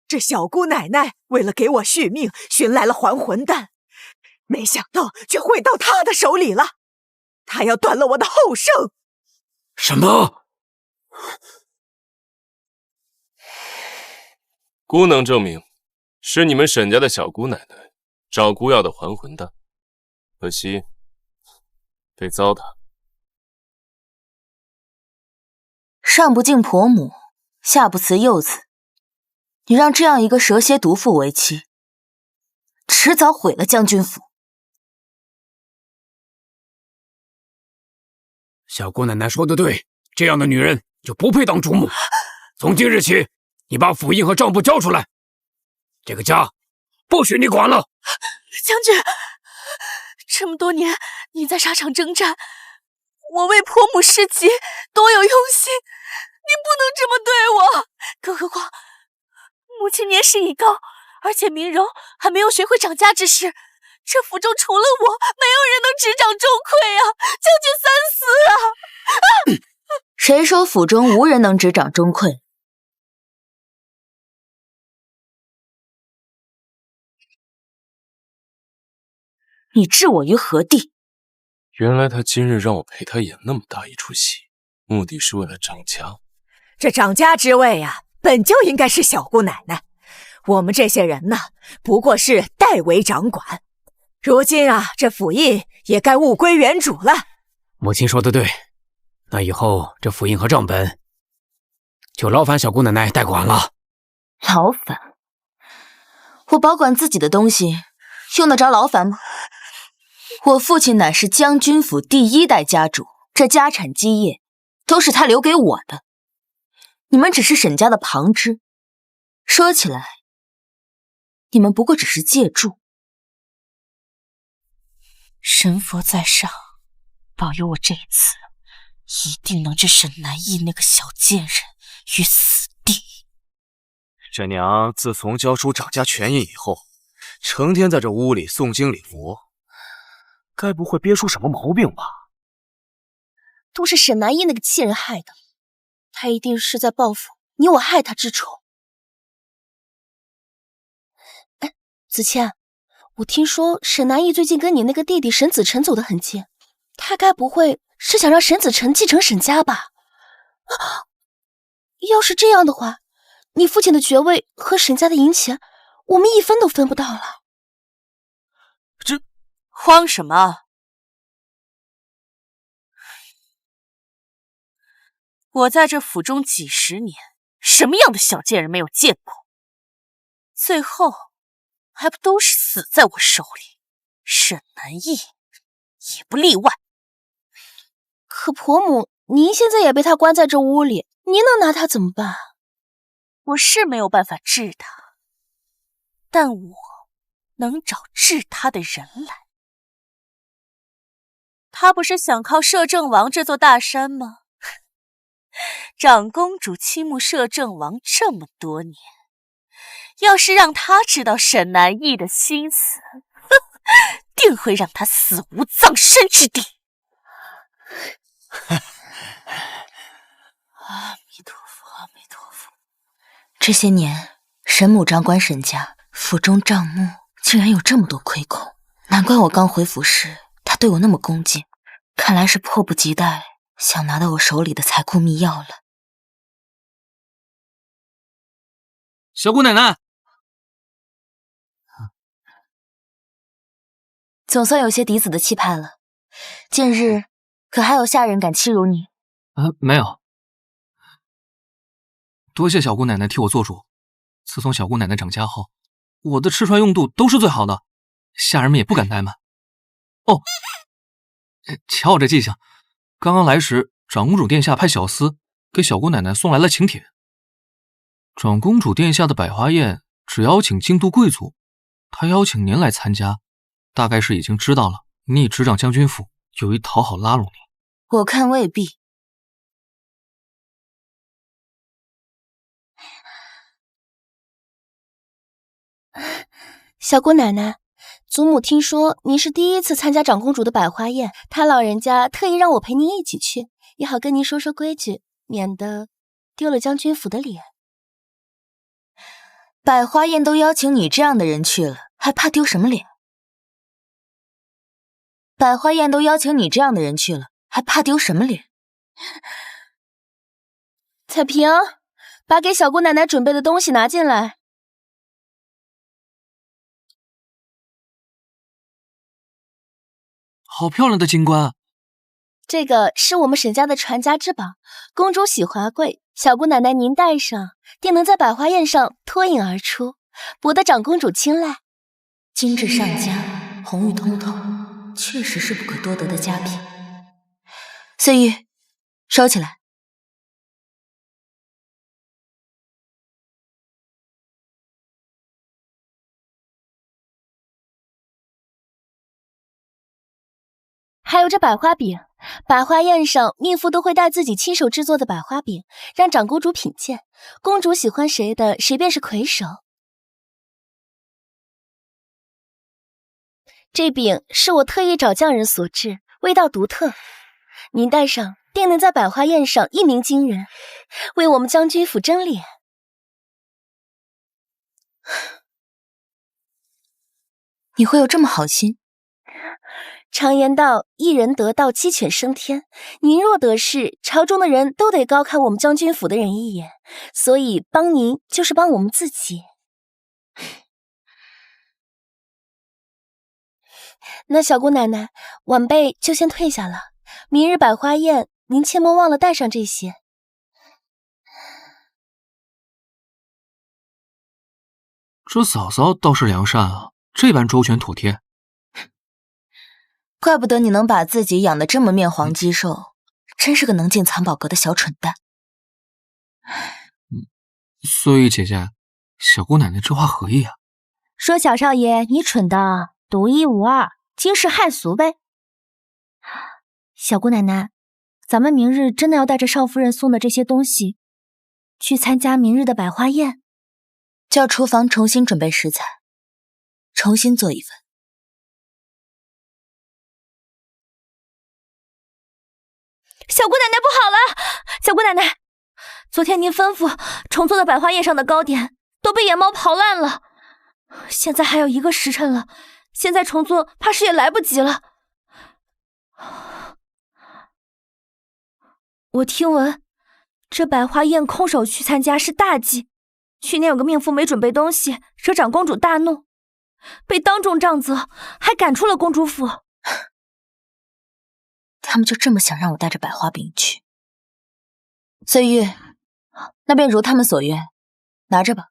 这小姑奶奶为了给我续命，寻来了还魂丹，没想到却毁到她的手里了。她要断了我的后生。什么？姑能证明，是你们沈家的小姑奶奶找姑要的还魂丹，可惜被糟蹋。上不敬婆母，下不辞幼子。你让这样一个蛇蝎毒妇为妻，迟早毁了将军府。小姑奶奶说的对，这样的女人就不配当主母。从今日起，你把府印和账簿交出来，这个家不许你管了。将军，这么多年你在沙场征战，我为婆母施疾，多有用心，你不能这么对我。更何况母亲年事已高，而且明柔还没有学会掌家之事，这府中除了我，没有人能执掌钟馗啊！将军三思啊！谁说府中无人能执掌钟馗？你置我于何地？原来他今日让我陪他演那么大一出戏，目的是为了掌家。这掌家之位啊，本就应该是小姑奶奶，我们这些人呢，不过是代为掌管。如今啊，这府印也该物归原主了。母亲说的对，那以后这府印和账本就劳烦小姑奶奶代管了。劳烦？我保管自己的东西，用得着劳烦吗？我父亲乃是将军府第1代家主，这家产基业都是他留给我的。你们只是沈家的旁支，说起来，你们不过只是借助。神佛在上，保佑我这一次一定能置沈南逸那个小贱人于死地。这娘自从交出掌家权印以后，成天在这屋里诵经礼佛，该不会憋出什么毛病吧？都是沈南逸那个气人害的，他一定是在报复你我害他之仇。哎，子谦，我听说沈南逸最近跟你那个弟弟沈子辰走得很近，他该不会是想让沈子辰继承沈家吧？要是这样的话，你父亲的爵位和沈家的银钱，我们一分都分不到了。这慌什么？我在这府中几十年，什么样的小贱人没有见过？最后还不都是死在我手里？沈南逸也不例外。可婆母，您现在也被他关在这屋里，您能拿他怎么办？我是没有办法治他，但我能找治他的人来。他不是想靠摄政王这座大山吗？长公主倾慕摄政王这么多年，要是让他知道沈南逸的心思，定会让他死无葬身之地。阿弥陀佛，阿弥陀佛。这些年，沈母掌管沈家，府中账目竟然有这么多亏空，难怪我刚回府时他对我那么恭敬，看来是迫不及待想拿到我手里的财库密钥了。小姑奶奶，总算有些嫡子的气派了。近日可还有下人敢欺辱你？没有。多谢小姑奶奶替我做主。自从小姑奶奶掌家后，我的吃穿用度都是最好的，下人们也不敢怠慢。哦，瞧我这记性，刚刚来时，长公主殿下派小厮给小姑奶奶送来了请帖。长公主殿下的百花宴只邀请京都贵族，她邀请您来参加，大概是已经知道了你执掌将军府，有意讨好拉拢你。我看未必。小姑奶奶，祖母听说您是第一次参加长公主的百花宴，她老人家特意让我陪您一起去，也好跟您说说规矩，免得丢了将军府的脸。百花宴都邀请你这样的人去了，还怕丢什么脸？百花宴都邀请你这样的人去了，还怕丢什么脸？彩萍，把给小姑奶奶准备的东西拿进来。好漂亮的金冠！这个是我们沈家的传家之宝，公主喜华贵，小姑奶奶您戴上，定能在百花宴上脱颖而出，博得长公主青睐。精致上佳，红玉通透，确实是不可多得的佳品。碎玉，收起来。还有这百花饼，百花宴上命妇都会带自己亲手制作的百花饼，让长公主品鉴，公主喜欢谁的，谁便是魁首。这饼是我特意找匠人所制，味道独特，您戴上定能在百花宴上一鸣惊人，为我们将军府争脸。你会有这么好心？常言道，一人得道，鸡犬升天。您若得势，朝中的人都得高看我们将军府的人一眼，所以帮您就是帮我们自己。那小姑奶奶，晚辈就先退下了。明日百花宴，您切莫忘了带上这些。这嫂嫂倒是良善啊，这般周全妥帖。怪不得你能把自己养得这么面黄肌瘦，真是个能进藏宝阁的小蠢蛋。所以姐姐，小姑奶奶这话何意啊？说小少爷你蠢的独一无二，惊世骇俗呗。小姑奶奶，咱们明日真的要带着少夫人送的这些东西，去参加明日的百花宴？叫厨房重新准备食材，重新做一份。小姑奶奶不好了！小姑奶奶，昨天您吩咐重做的百花宴上的糕点都被野猫刨烂了，现在还有1个时辰了，现在重做怕是也来不及了。我听闻这百花宴空手去参加是大忌，去年有个命妇没准备东西，惹长公主大怒，被当众杖责，还赶出了公主府。他们就这么想让我带着百花饼去。岁月，那便如他们所愿，拿着吧。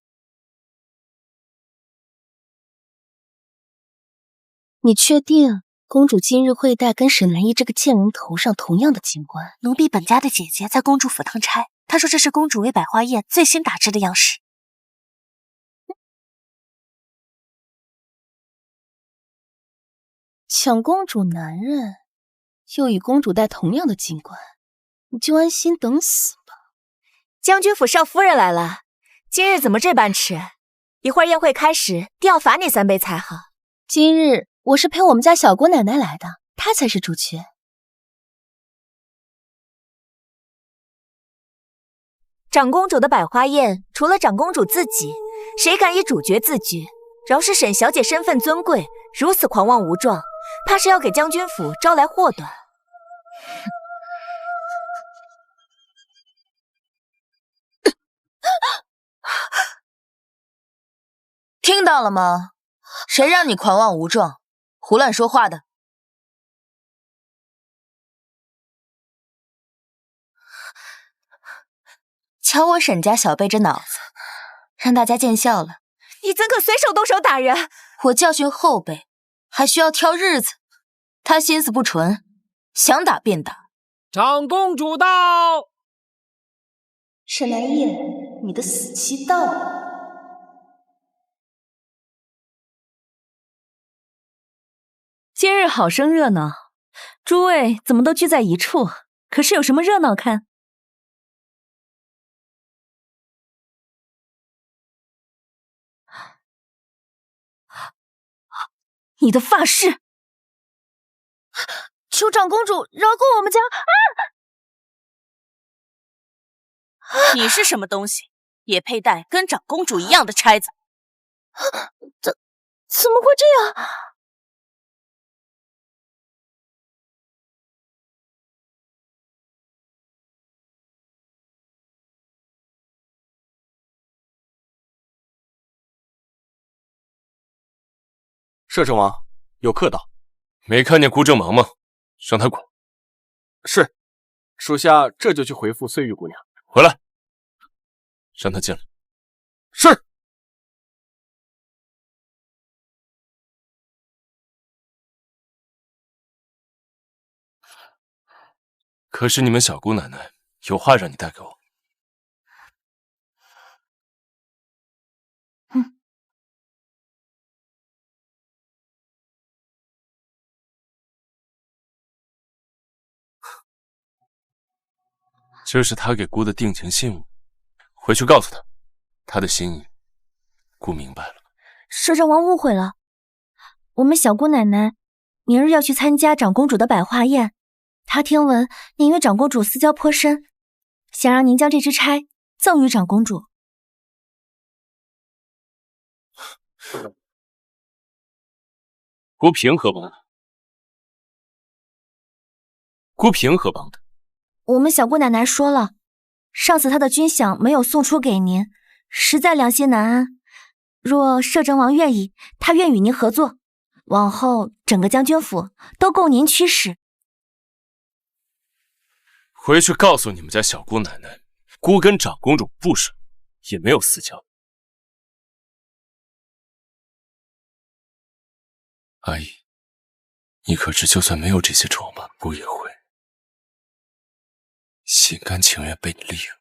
你确定公主今日会戴跟沈兰依这个贱人头上同样的金冠？奴婢本家的姐姐在公主府当差，她说这是公主为百花宴最新打制的样式。抢公主男人，又与公主戴同样的金冠，你就安心等死吧。将军府少夫人来了，今日怎么这般迟？一会儿宴会开始，定要罚你3杯才好。今日我是陪我们家小姑奶奶来的，她才是主角。长公主的百花宴，除了长公主自己，谁敢以主角自居？饶是沈小姐身份尊贵，如此狂妄无状，怕是要给将军府招来祸端。听到了吗？谁让你狂妄无状、胡乱说话的？瞧我沈家小辈这脑子，让大家见笑了。你怎可随手动手打人？我教训后辈，还需要挑日子。他心思不纯，想打便打。长公主到！沈兰依，你的死期到了。今日好生热闹，诸位怎么都聚在一处？可是有什么热闹看？你的发饰！求长公主饶过我们家！你是什么东西，也配戴跟长公主一样的钗子？怎么会这样？摄政王，有客到。没看见顾正芒吗？让他滚。是，属下这就去回复岁玉姑娘。回来，让他进来。是。可是你们小姑奶奶有话让你带给我。这是他给姑的定情信物，回去告诉他，他的心意，姑明白了。摄政王误会了，我们小姑奶奶明日要去参加长公主的百花宴，她听闻您与长公主私交颇深，想让您将这支钗赠予长公主。姑平何帮的？姑平何帮的？我们小姑奶奶说了，上次她的军饷没有送出给您，实在良心难安。若摄政王愿意，她愿与您合作，往后整个将军府都供您驱使。回去告诉你们家小姑奶奶，姑跟长公主不熟，也没有私交。阿姨，你可知就算没有这些筹码，姑也会心甘情愿被你利用。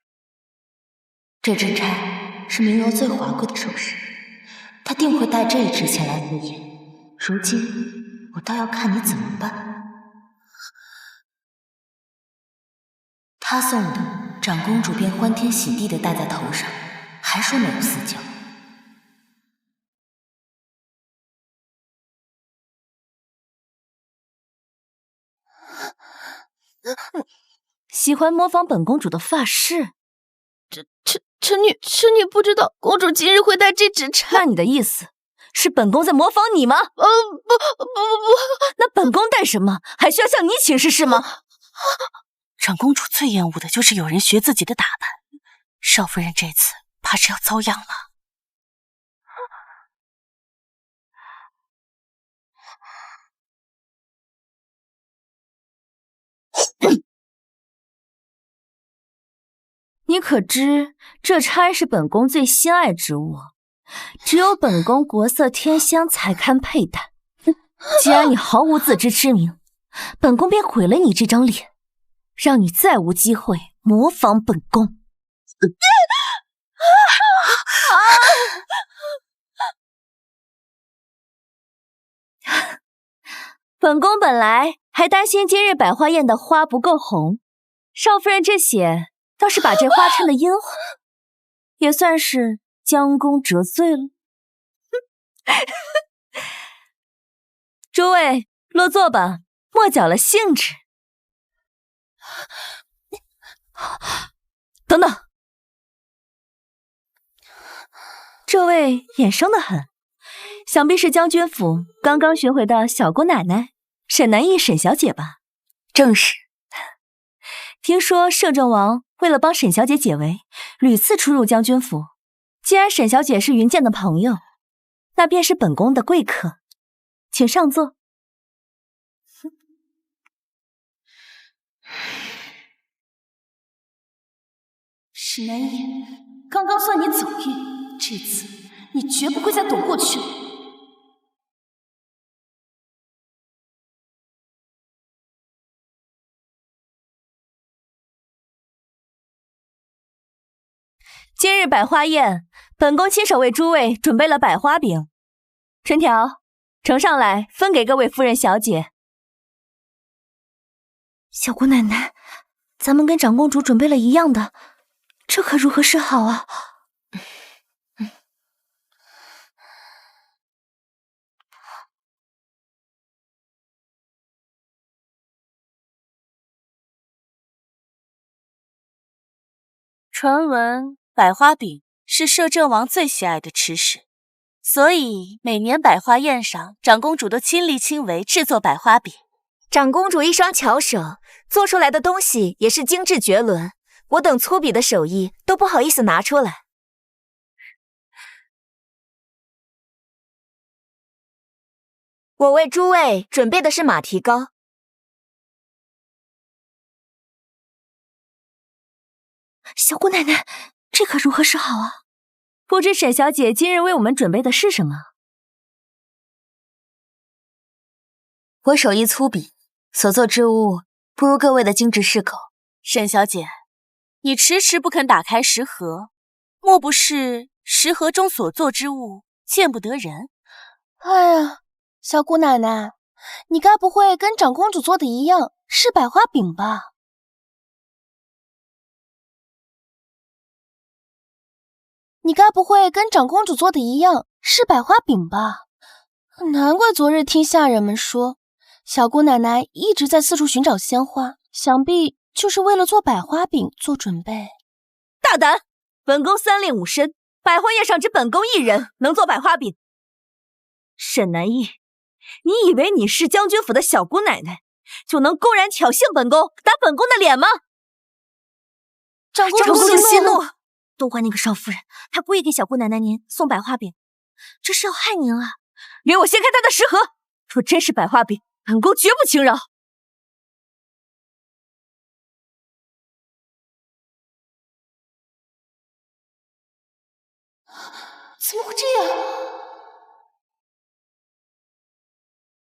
这支钗是明柔最华贵的首饰，她定会带这一支前来赴宴。如今我倒要看你怎么办。他送的，长公主便欢天喜地的戴在头上，还说没有死角。喜欢模仿本公主的发饰？臣女不知道公主今日会戴这指钗。那你的意思是本宫在模仿你吗？不，那本宫戴什么？还需要向你请示是吗？长公主最厌恶的就是有人学自己的打扮，少夫人这次怕是要遭殃了。你可知这钗是本宫最心爱之物，只有本宫国色天香才堪佩戴。既然你毫无自知之明，本宫便毁了你这张脸，让你再无机会模仿本宫。本宫本来还担心今日百花宴的花不够红，少夫人这血倒是把这花衬得殷红，也算是将功折罪了。诸位落座吧，莫搅了兴致。等等，这位眼生得很，想必是将军府刚刚寻回的小姑奶奶沈南逸沈小姐吧？正是。听说摄政王为了帮沈小姐解围，屡次出入将军府。既然沈小姐是云剑的朋友，那便是本宫的贵客，请上座。沈南逸，刚刚算你走运，这次你绝不会再躲过去了。今日百花宴，本宫亲手为诸位准备了百花饼，春条呈上来，分给各位夫人小姐。小姑奶奶，咱们跟长公主准备了一样的，这可如何是好啊？传闻百花饼是摄政王最喜爱的吃食，所以每年百花宴上，长公主都亲力亲为制作百花饼。长公主一双巧手，做出来的东西也是精致绝伦，我等粗鄙的手艺都不好意思拿出来。我为诸位准备的是马蹄糕。小姑奶奶，这可如何是好啊？不知沈小姐今日为我们准备的是什么？我手艺粗鄙，所做之物不如各位的精致适口。沈小姐，你迟迟不肯打开食盒，莫不是食盒中所做之物见不得人？哎呀，小姑奶奶，你该不会跟长公主做的一样是百花饼吧？你该不会跟长公主做的一样是百花饼吧？难怪昨日听下人们说，小姑奶奶一直在四处寻找鲜花，想必就是为了做百花饼做准备。大胆！本宫3令5申，百花宴上只本宫一人能做百花饼。沈南逸，你以为你是将军府的小姑奶奶，就能公然挑衅本宫，打本宫的脸吗？长公主息怒！都怪那个少夫人，她故意给小姑奶奶您送百花饼，这是要害您啊！给我掀开她的食盒，若真是百花饼，本宫绝不轻饶。怎么会这样？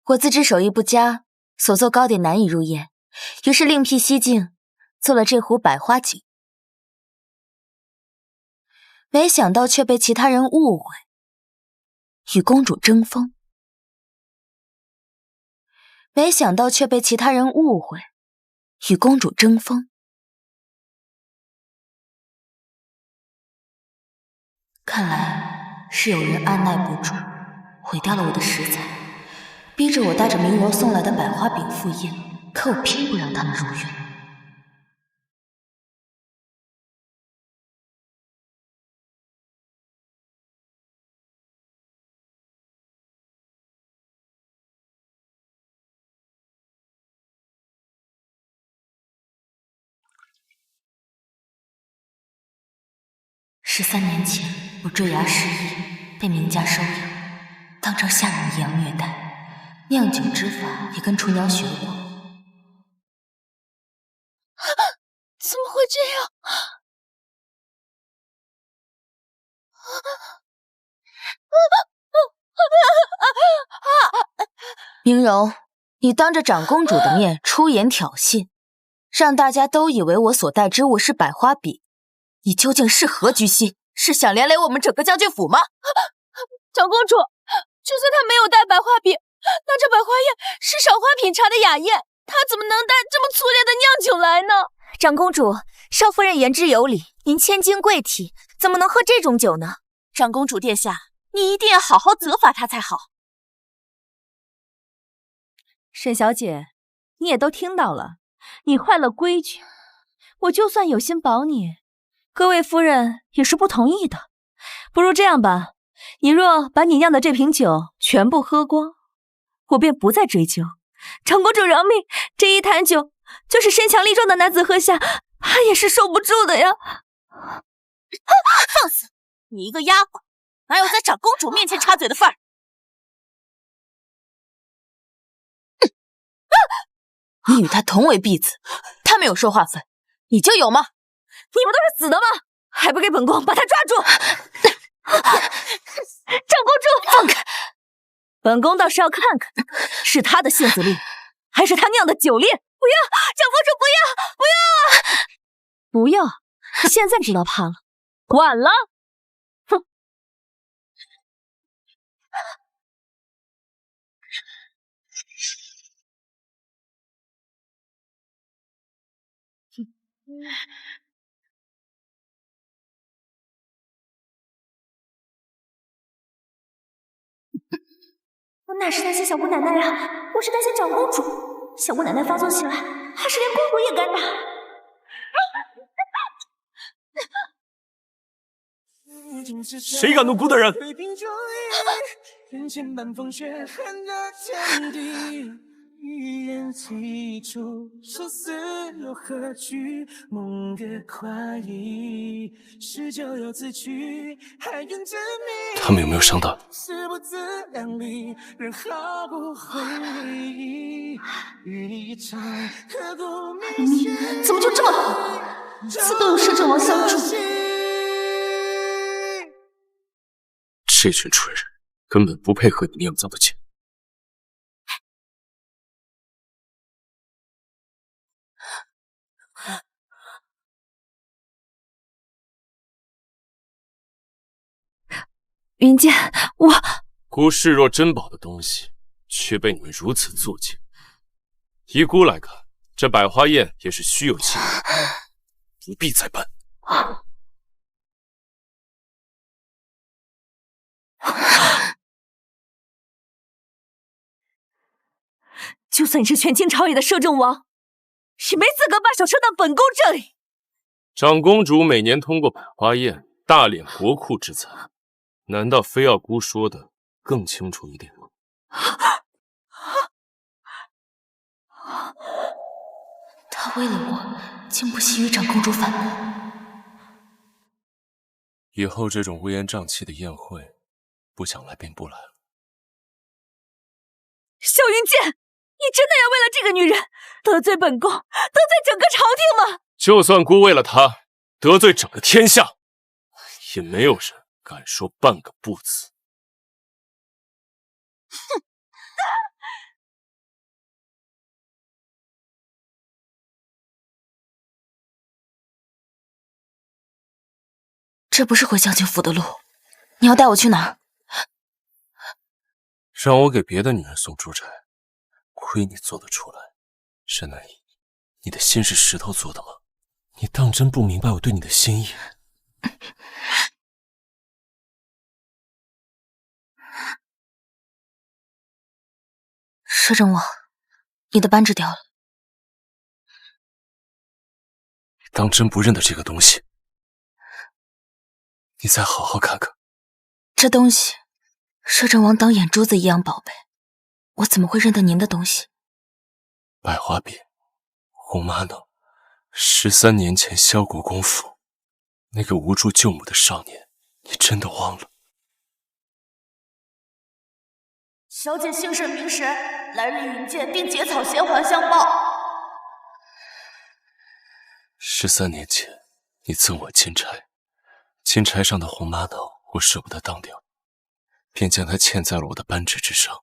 我自知手艺不佳，所做糕点难以入宴，于是另辟蹊径，做了这壶百花锦。没想到却被其他人误会，与公主争锋。没想到却被其他人误会，与公主争锋。看来是有人按耐不住，毁掉了我的食材，逼着我带着明柔送来的百花饼赴宴，可我偏不让他们如愿。13年前，我坠崖失忆，被明家收养，当成下人一样虐待，酿酒之法也跟厨娘学过。怎么会这样？明柔，你当着长公主的面出言挑衅，让大家都以为我所带之物是百花笔，你究竟是何居心？是想连累我们整个将军府吗？长公主，就算她没有带百花笔，那这百花宴是赏花品茶的雅宴，她怎么能带这么粗劣的酿酒来呢？长公主，少夫人言之有理，您千金贵体，怎么能喝这种酒呢？长公主殿下，你一定要好好责罚她才好。沈小姐，你也都听到了，你坏了规矩，我就算有心保你，各位夫人也是不同意的。不如这样吧，你若把你酿的这瓶酒全部喝光，我便不再追究。长公主饶命，这一坛酒就是身强力壮的男子喝下，怕也是受不住的呀。放肆！你一个丫鬟，哪有在长公主面前插嘴的份儿？你与他同为婢子，他没有说话份，你就有吗？你们都是死的吗？还不给本宫把他抓住！长公主，放开！本宫倒是要看看，是他的性子烈，还是他酿的酒烈？不要，长公主，不要，不要！不要！现在知道怕了，晚了。哼！我哪是担心小姑奶奶呀，我是担心长公主。小姑奶奶发作起来，还是连公主也敢打。谁敢动姑大人？一言既出，生死又何惧？梦越快意，是咎由自取。还愿证明他们有没有伤到你？死不自量力，人毫不回忆。与你一场刻骨铭心，怎么就这么好？次都有摄政王相助。这群蠢人根本不配喝你酿造的酒。云剑，我姑视若珍宝的东西，却被你们如此作践。依姑来看，这百花宴也是虚有其表，不必再办。就算你是权倾朝野的摄政王，也没资格把手伸到本宫这里。长公主每年通过百花宴大敛国库之财，难道非要姑说的更清楚一点吗？他为了我，竟不惜与长公主反目。以后这种乌烟瘴气的宴会，不想来便不来了。萧云剑，你真的要为了这个女人得罪本宫，得罪整个朝廷吗？就算姑为了她得罪整个天下，也没有人敢说半个不字。哼！这不是回将军府的路，你要带我去哪儿？让我给别的女人送珠钗，亏你做得出来。沈南逸，你的心是石头做的吗？你当真不明白我对你的心意？摄政王，你的扳指掉了。你当真不认得这个东西？你再好好看看。这东西，摄政王当眼珠子一样宝贝，我怎么会认得您的东西？百花饼，红玛瑙，13年前萧国公府那个无助救母的少年，你真的忘了？小姐姓甚名谁？来日云见，并结草衔环相报。13年前，你赠我金钗，金钗上的红玛瑙我舍不得当掉，便将它嵌在了我的扳指之上。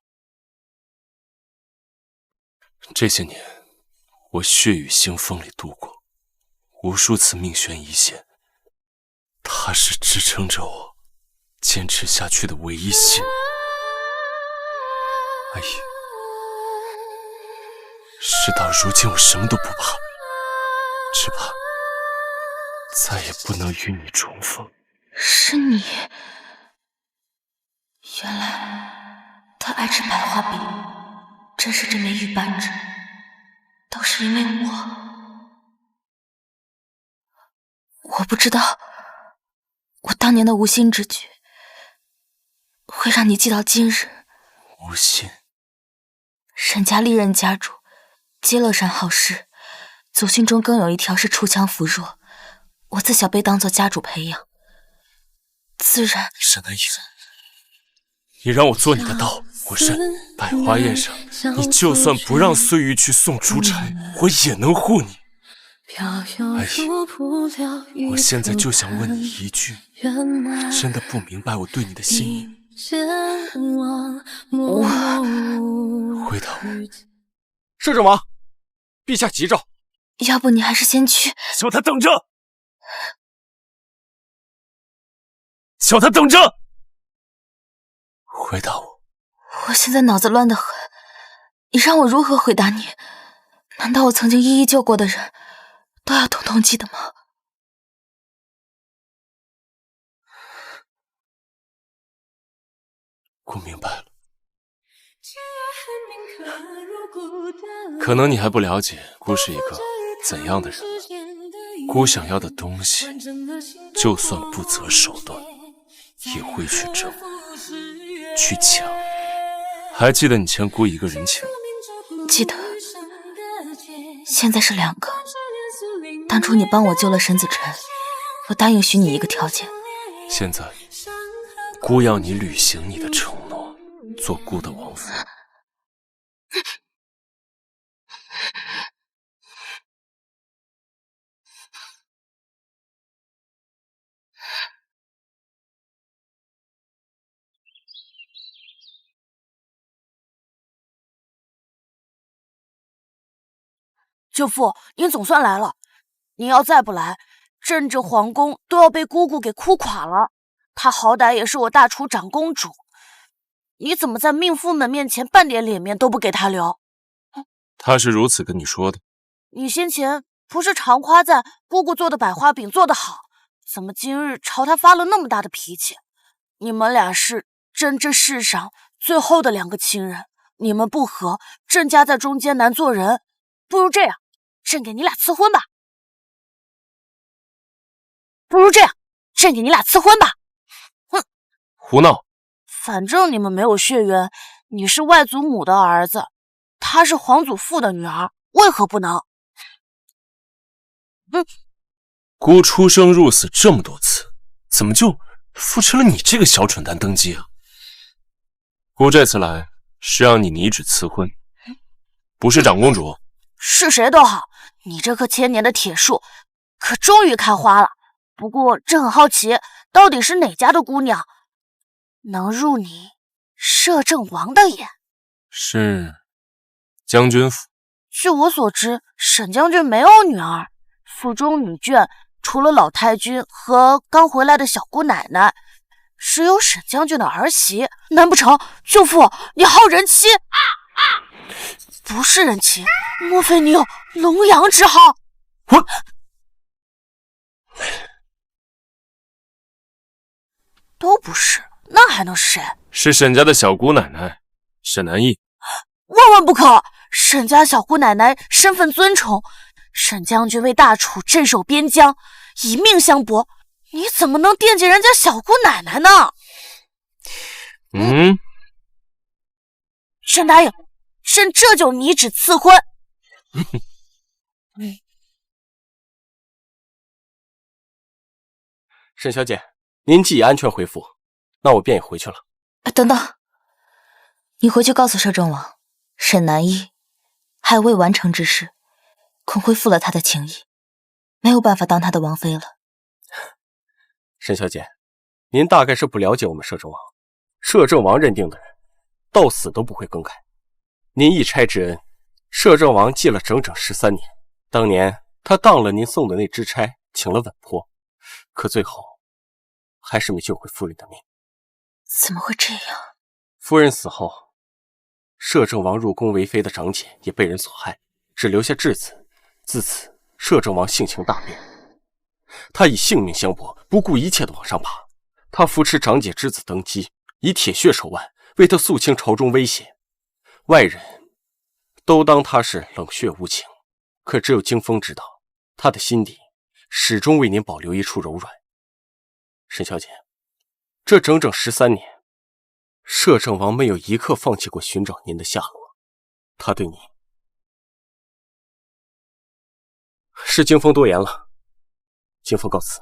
这些年，我血雨腥风里度过，无数次命悬一线，它是支撑着我坚持下去的唯一信。阿姨，事到如今，我什么都不怕，只怕再也不能与你重逢。是你，原来他爱吃百花饼，真是这枚玉扳指，都是因为我不知道，我当年的无心之举，会让你记到今日。无心。沈家历任家主皆乐善好施，祖训中更有一条是锄强扶弱，我自小被当作家主培养，自然。沈南逸，你让我做你的道，我认。百花宴上，你就算不让碎玉去送珠钗，我也能护你。阿姨，我现在就想问你一句，你真的不明白我对你的心意？回答我。摄政王，陛下急召。要不你还是先去。叫他等着！叫他等着！回答我。我现在脑子乱得很，你让我如何回答你？难道我曾经一一救过的人，都要统统记得吗？我明白了。可能你还不了解姑是一个怎样的人。姑想要的东西，就算不择手段，也会去争，去抢。还记得你欠姑一个人情？记得。现在是2个。当初你帮我救了沈子辰，我答应许你一个条件。现在，姑要你履行你的承诺，做姑的王妃。舅父，您总算来了。您要再不来，朕这皇宫都要被姑姑给哭垮了。她好歹也是我大厨长公主，你怎么在命妇们面前半点脸面都不给她留？她是如此跟你说的。你先前不是常夸赞姑姑做的百花饼做得好，怎么今日朝她发了那么大的脾气？你们俩是朕这世上最后的2个亲人，你们不和，朕家在中间难做人。不如这样，朕给你俩赐婚吧。朕给你俩赐婚吧。哼，胡闹！反正你们没有血缘，你是外祖母的儿子，她是皇祖父的女儿，为何不能？姑出生入死这么多次，怎么就扶持了你这个小蠢蛋登基啊？姑这次来是让你拟旨赐婚，不是长公主。是谁都好，你这棵千年的铁树可终于开花了。不过朕很好奇，到底是哪家的姑娘能入你摄政王的眼？是将军府。据我所知，沈将军没有女儿，府中女眷除了老太君和刚回来的小姑奶奶，只有沈将军的儿媳。难不成舅父你好人妻？不是人妻，莫非你有龙阳之好？我都不是，那还能是谁？是沈家的小姑奶奶沈南逸。万万不可！沈家小姑奶奶身份尊崇，沈将军为大楚镇守边疆，以命相搏，你怎么能惦记人家小姑奶奶呢？沈答应，朕这就拟旨赐婚。沈小姐，您既已安全回府，那我便也回去了。等等，你回去告诉摄政王，沈南逸还有未完成之事，恐恢复了他的情谊，没有办法当他的王妃了。沈小姐，您大概是不了解我们摄政王，摄政王认定的人，到死都不会更改。您一差之恩，摄政王记了整整13年。当年他当了您送的那支差，请了稳颇，可最后还是没救回夫人的命。怎么会这样？夫人死后，摄政王入宫为妃的长姐也被人所害，只留下质子。自此，摄政王性情大变，他以性命相搏，不顾一切的往上爬。他扶持长姐之子登基，以铁血手腕为他肃清朝中威胁。外人都当他是冷血无情，可只有惊风知道，他的心底始终为您保留一处柔软。沈小姐，这整整13年，摄政王没有一刻放弃过寻找您的下落。他对你是惊风多言了，惊风告辞，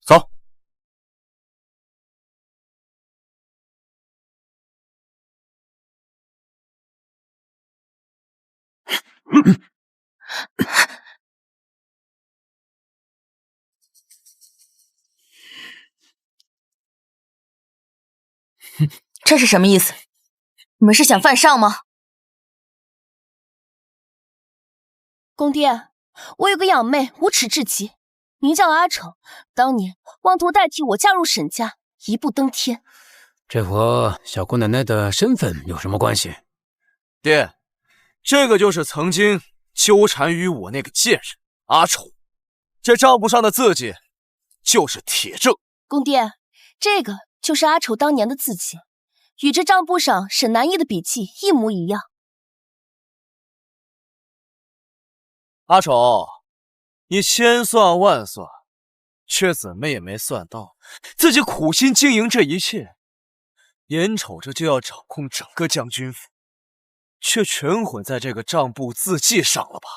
走。这是什么意思？你们是想犯上吗？公爹，我有个养妹，无耻至极，名叫阿丑，当年妄图代替我嫁入沈家，一步登天。这和小姑奶奶的身份有什么关系？爹，这个就是曾经纠缠于我那个贱人阿丑，这账簿上的字迹就是铁证。公爹，这个就是阿丑当年的字迹，与这账簿上沈南逸的笔迹一模一样。阿丑，你千算万算，却怎么也没算到，自己苦心经营这一切，眼瞅着就要掌控整个将军府，却全混在这个账簿字迹上了吧？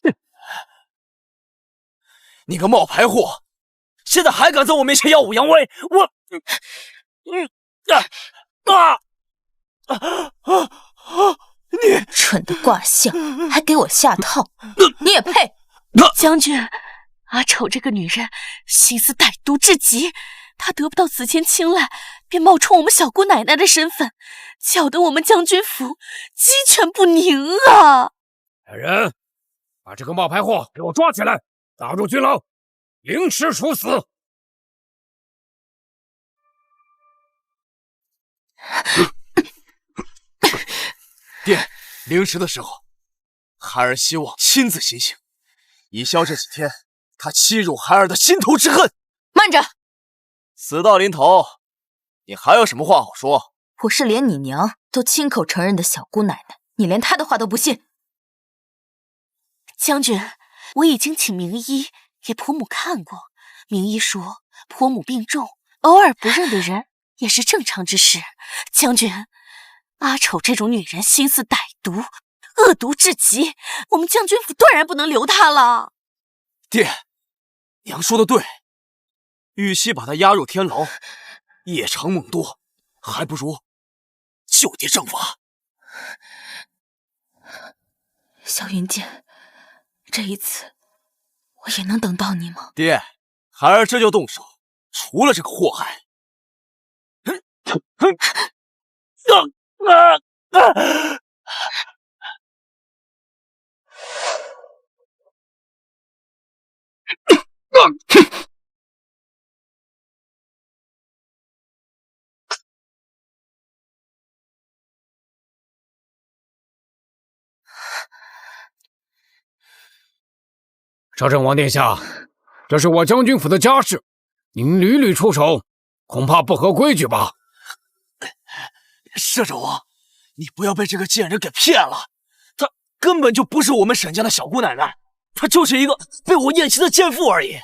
哼！你个冒牌货，现在还敢在我面前耀武扬威！我，你蠢的卦象，还给我下套，你也配？将军，阿丑这个女人心思歹毒至极，她得不到子谦青睐，便冒充我们小姑奶奶的身份，搅得我们将军府鸡犬不宁啊！来人，把这个冒牌货给我抓起来，打入军牢，凌迟处死。爹，凌迟的时候，孩儿希望亲自行刑，以消这几天他欺辱孩儿的心头之恨。慢着，死到临头，你还有什么话好说？我是连你娘都亲口承认的小姑奶奶，你连她的话都不信？将军，我已经请名医给婆母看过，名医说婆母病重，偶尔不认的人也是正常之事。将军，阿丑这种女人心思歹毒，恶毒至极，我们将军府断然不能留她了。爹，娘说的对，与其把她押入天牢，夜长梦多，还不如就地正法。萧云剑，这一次我也能等到你吗？爹，孩儿这就动手，除了这个祸害。摄政王殿下，这是我将军府的家事，您屡屡出手，恐怕不合规矩吧？摄政王，你不要被这个贱人给骗了，她根本就不是我们沈家的小姑奶奶，她就是一个被我厌弃的贱妇而已。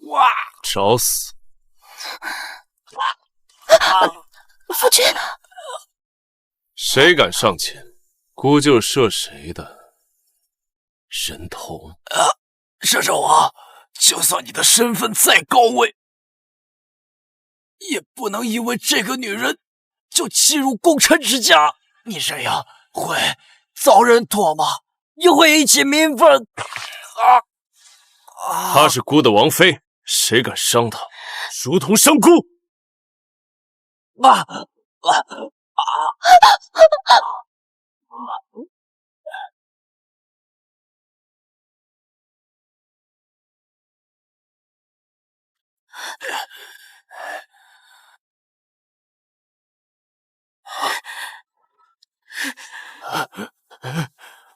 哇！找死！夫君，谁敢上前，姑就射谁的人头。摄政王，就算你的身份再高位，也不能因为这个女人就欺辱功臣之家。你这样会遭人唾骂，也会引起民愤。她是姑的王妃，谁敢伤她，如同伤姑。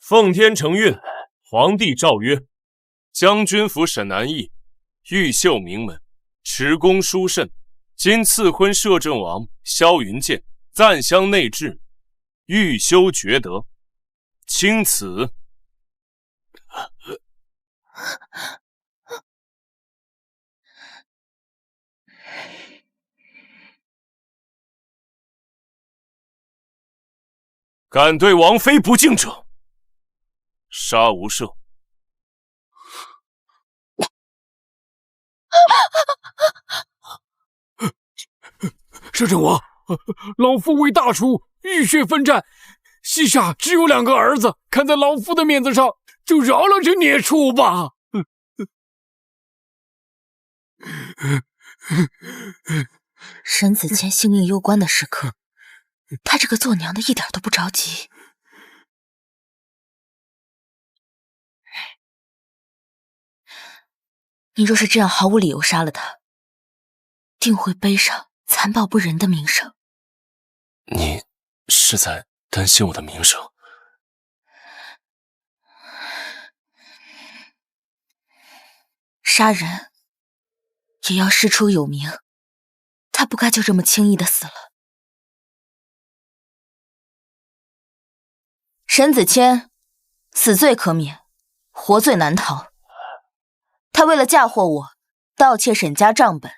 奉天承运，皇帝诏曰：将军府沈南驿，玉秀名门，持公殊慎，今赐婚摄政王萧云剑，赞襄内治，欲修厥德，钦此。敢对王妃不敬者，杀无赦。摄政王，老夫为大楚浴血奋战，膝下只有2个儿子，看在老夫的面子上，就饶了这孽畜吧。沈子谦性命攸关的时刻，他这个做娘的一点都不着急。你若是这样毫无理由杀了他，定会背上残暴不仁的名声。你是在担心我的名声？杀人也要师出有名，他不该就这么轻易的死了。沈子谦死罪可免，活罪难逃。他为了嫁祸我，盗窃沈家账本，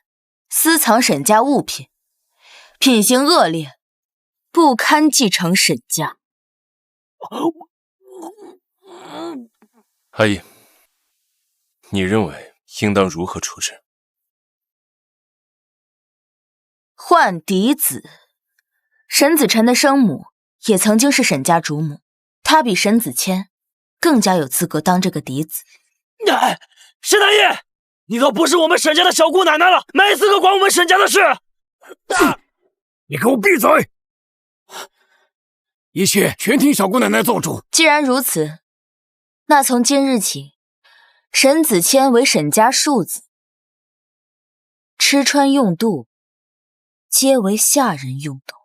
私藏沈家物品，品行恶劣，不堪继承沈家。阿姨，你认为应当如何处置？换嫡子。沈子辰的生母也曾经是沈家主母，她比沈子谦更加有资格当这个嫡子。沈南义，你都不是我们沈家的小姑奶奶了，没资格管我们沈家的事。你给我闭嘴！一切全听小姑奶奶做主。既然如此，那从今日起，沈子谦为沈家庶子，吃穿用度皆为下人用度。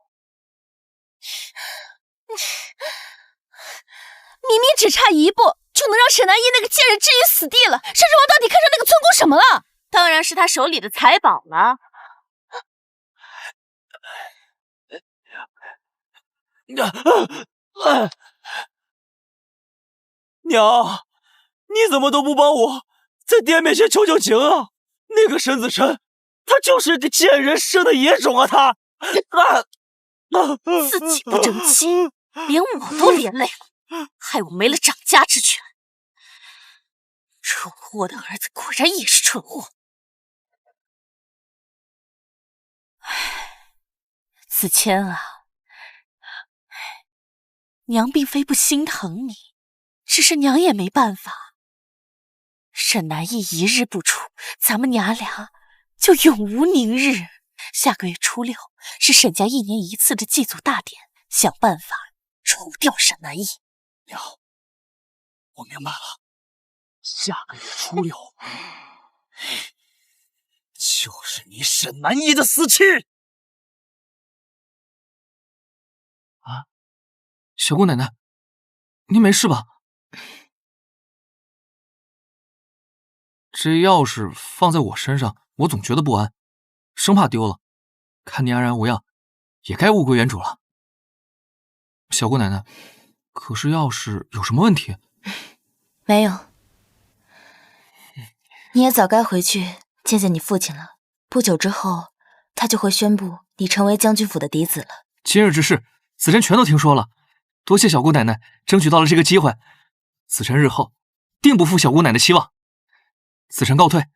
明明只差一步就能让沈南一那个贱人置于死地了，摄政王到底看上那个村姑什么了？当然是他手里的财宝了。娘，你怎么都不帮我在爹面前求求情啊？那个沈子辰，他就是个贱人生的野种啊！他自己不争气，连我都连累了，害我没了掌家之权。蠢货的儿子果然也是蠢货。子谦啊，娘并非不心疼你，只是娘也没办法。沈南义一日不出，咱们娘俩就永无宁日。下个月初6是沈家1年1次的祭祖大典，想办法除掉沈南义。娘，我明白了，下个月初6，就是你沈南义的死期。小姑奶奶，您没事吧？这钥匙放在我身上，我总觉得不安，生怕丢了。看您安然无恙，也该物归原主了。小姑奶奶，可是钥匙有什么问题？没有。你也早该回去见见你父亲了。不久之后，他就会宣布你成为将军府的嫡子了。今日之事，子臣全都听说了。多谢小姑奶奶争取到了这个机会，子臣日后定不负小姑奶奶期望。子臣告退。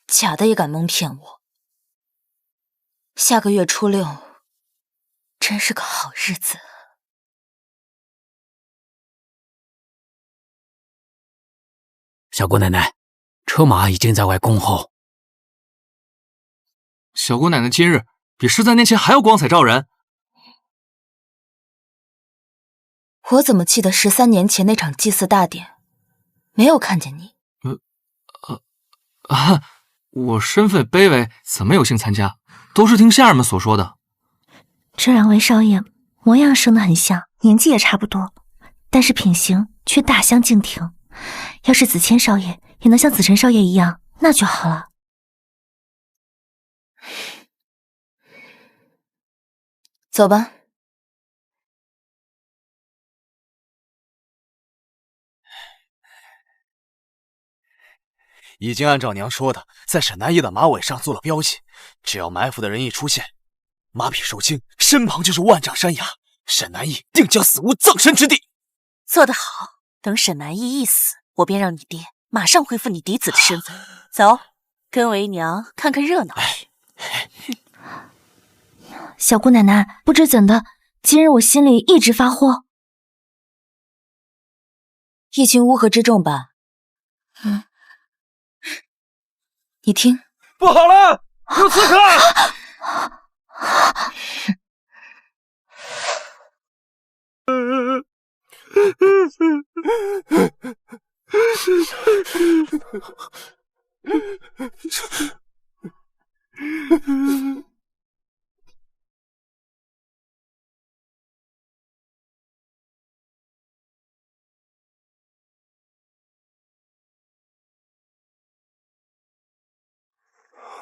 假的也敢蒙骗我。下个月初6，真是个好日子。小姑奶奶，车马已经在外恭候。小姑奶奶今日比13年前还要光彩照人。我怎么记得13年前那场祭祀大典，没有看见你？我身份卑微，怎么有幸参加？都是听下人们所说的。这2位少爷模样生得很像，年纪也差不多，但是品行却大相径庭。要是子谦少爷也能像子辰少爷一样，那就好了。走吧。已经按照娘说的，在沈南翼的马尾上做了标记，只要埋伏的人一出现，马匹受惊，身旁就是万丈山崖，沈南翼定将死无葬身之地。做得好，等沈南翼一死，我便让你爹马上恢复你嫡子的身份。走，跟为娘看看热闹。小姑奶奶，不知怎的，今日我心里一直发慌。一群乌合之众吧。你听，不好了，有刺客！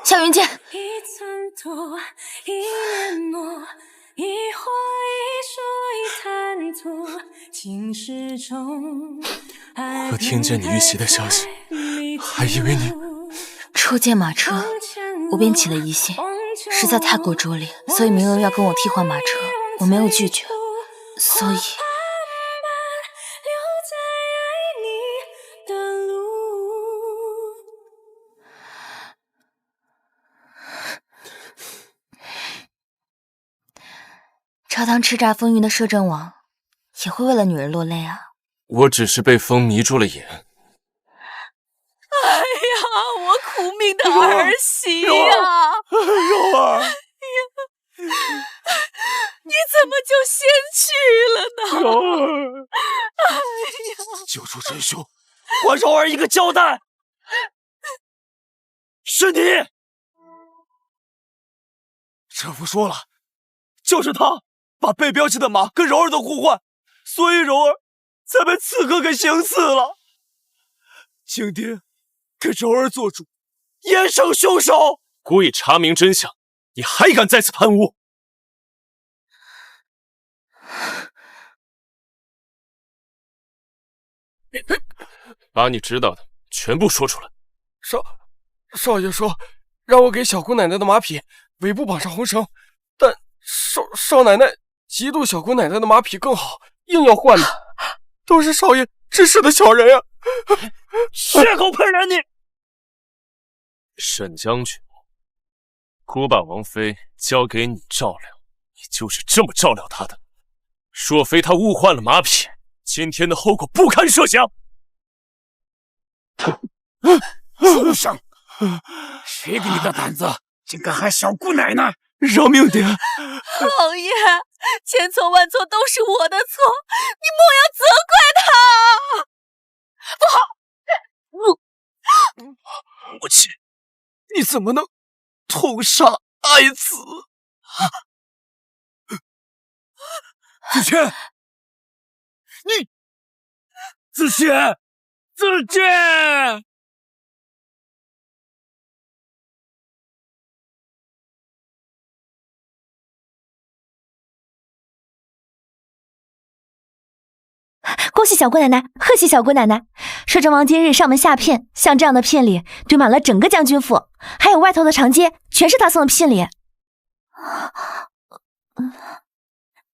夏云剑，一寸土，一年末，一花一树一滩土，情是中。我听见你遇袭的消息，还以为你初见马车，我便起了疑心，实在太过拙劣，所以明柔要跟我替换马车，我没有拒绝，所以。朝堂叱咤风云的摄政王，也会为了女人落泪啊！我只是被风迷住了眼。哎呀，我苦命的儿媳呀！柔儿，你怎么就先去了呢？柔儿，哎呀！救出真凶，还柔儿一个交代。是你，车夫说了，就是他把被标记的马跟柔儿都互换，所以柔儿才被刺客给行刺了。请爹给柔儿做主，严惩凶手。故意查明真相，你还敢再次攀污？把你知道的全部说出来。少爷说让我给小姑奶奶的马匹尾部绑上红绳，但少奶奶嫉妒小姑奶奶的马匹更好，硬要换的。都是少爷指使的小人呀！血口喷人你！沈将军，姑把王妃交给你照料，你就是这么照料她的。若非她误换了马匹，今天的后果不堪设想。畜生！谁给你的胆子，竟敢害小姑奶奶？饶命爹！老爷，千错万错都是我的错，你莫要责怪他。不好！我去，你怎么能痛杀爱子？子谦，你，子谦，子谦！恭喜小姑奶奶，贺喜小姑奶奶！摄政王今日上门下聘，像这样的聘礼堆满了整个将军府，还有外头的长街，全是他送的聘礼。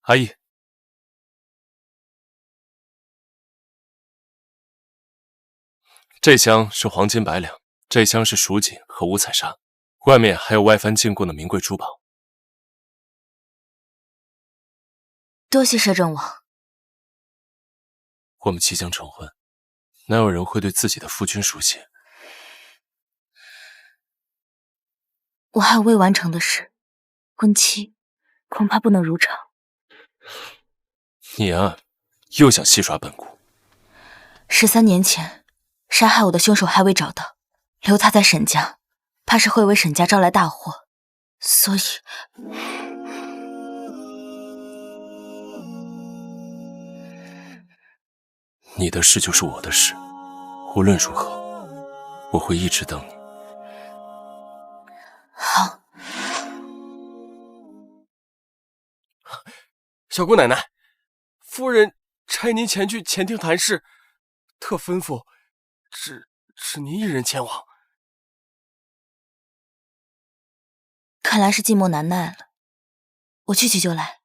阿义，这箱是黄金100两，这箱是蜀锦和五彩纱，外面还有外藩进贡的名贵珠宝。多谢摄政王。我们即将成婚，哪有人会对自己的夫君输血？我还有未完成的事，婚期恐怕不能如常。你啊，又想戏耍本姑。13年前，杀害我的凶手还未找到，留他在沈家，怕是会为沈家招来大祸，所以……你的事就是我的事，无论如何，我会一直等你。好。小姑奶奶，夫人差您前去前厅谈事，特吩咐只您一人前往。看来是寂寞难耐了，我去就来。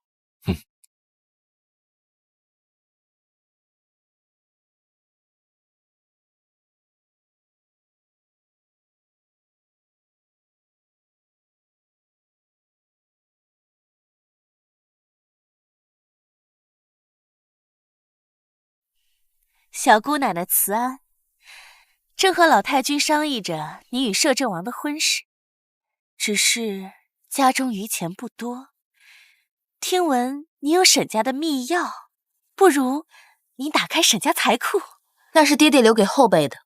小姑奶奶慈安，正和老太君商议着你与摄政王的婚事，只是家中余钱不多，听闻你有沈家的秘钥，不如你打开沈家财库。那是爹爹留给后辈的，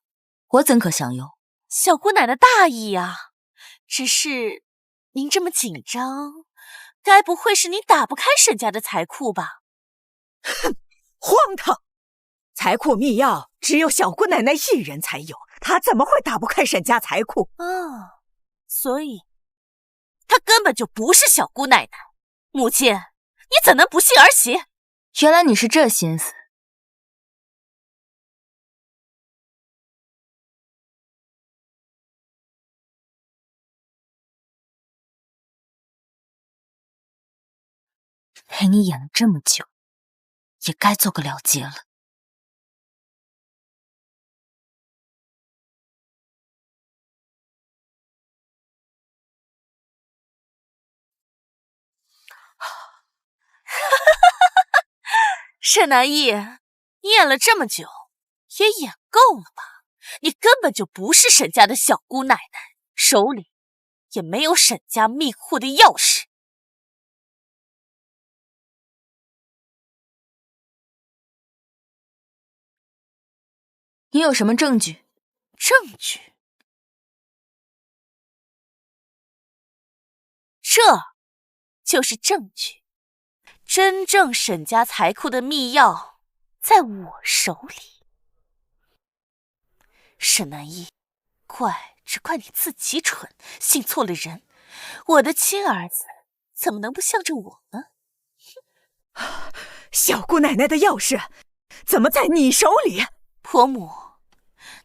我怎可享有？小姑奶奶大意啊，只是您这么紧张，该不会是你打不开沈家的财库吧？哼，荒唐！财库秘钥只有小姑奶奶一人才有，她怎么会打不开沈家财库？所以她根本就不是小姑奶奶。母亲，你怎能不信儿媳？原来你是这心思。陪你演了这么久，也该做个了结了。沈南义，你演了这么久，也演够了吧？你根本就不是沈家的小姑奶奶，手里也没有沈家密库的钥匙。你有什么证据？证据？这就是证据。真正沈家财库的密钥在我手里。沈南义，只怪你自己蠢，信错了人。我的亲儿子怎么能不向着我呢？小姑奶奶的钥匙怎么在你手里？婆母，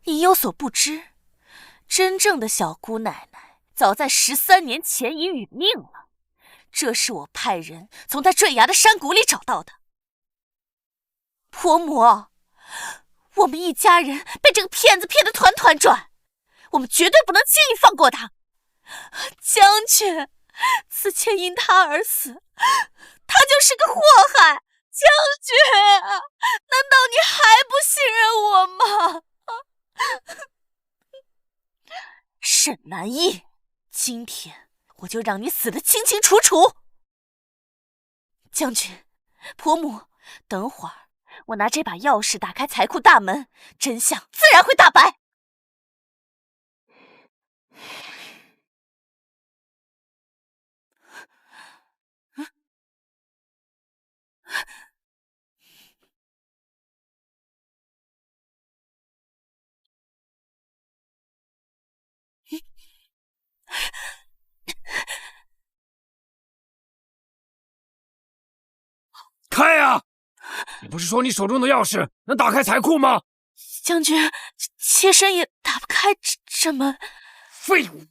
你有所不知，真正的小姑奶奶早在13年前已殒命了。这是我派人从她坠崖的山谷里找到的。婆母，我们一家人被这个骗子骗得团团转，我们绝对不能轻易放过他。将军，此前因他而死，他就是个祸害。将军，难道你还不信任我吗？沈南义，今天我就让你死得清清楚楚。将军，婆母，等会儿我拿这把钥匙打开财库大门，真相自然会大白。你不是说你手中的钥匙能打开财库吗？将军，妾身也打不开这门。废物！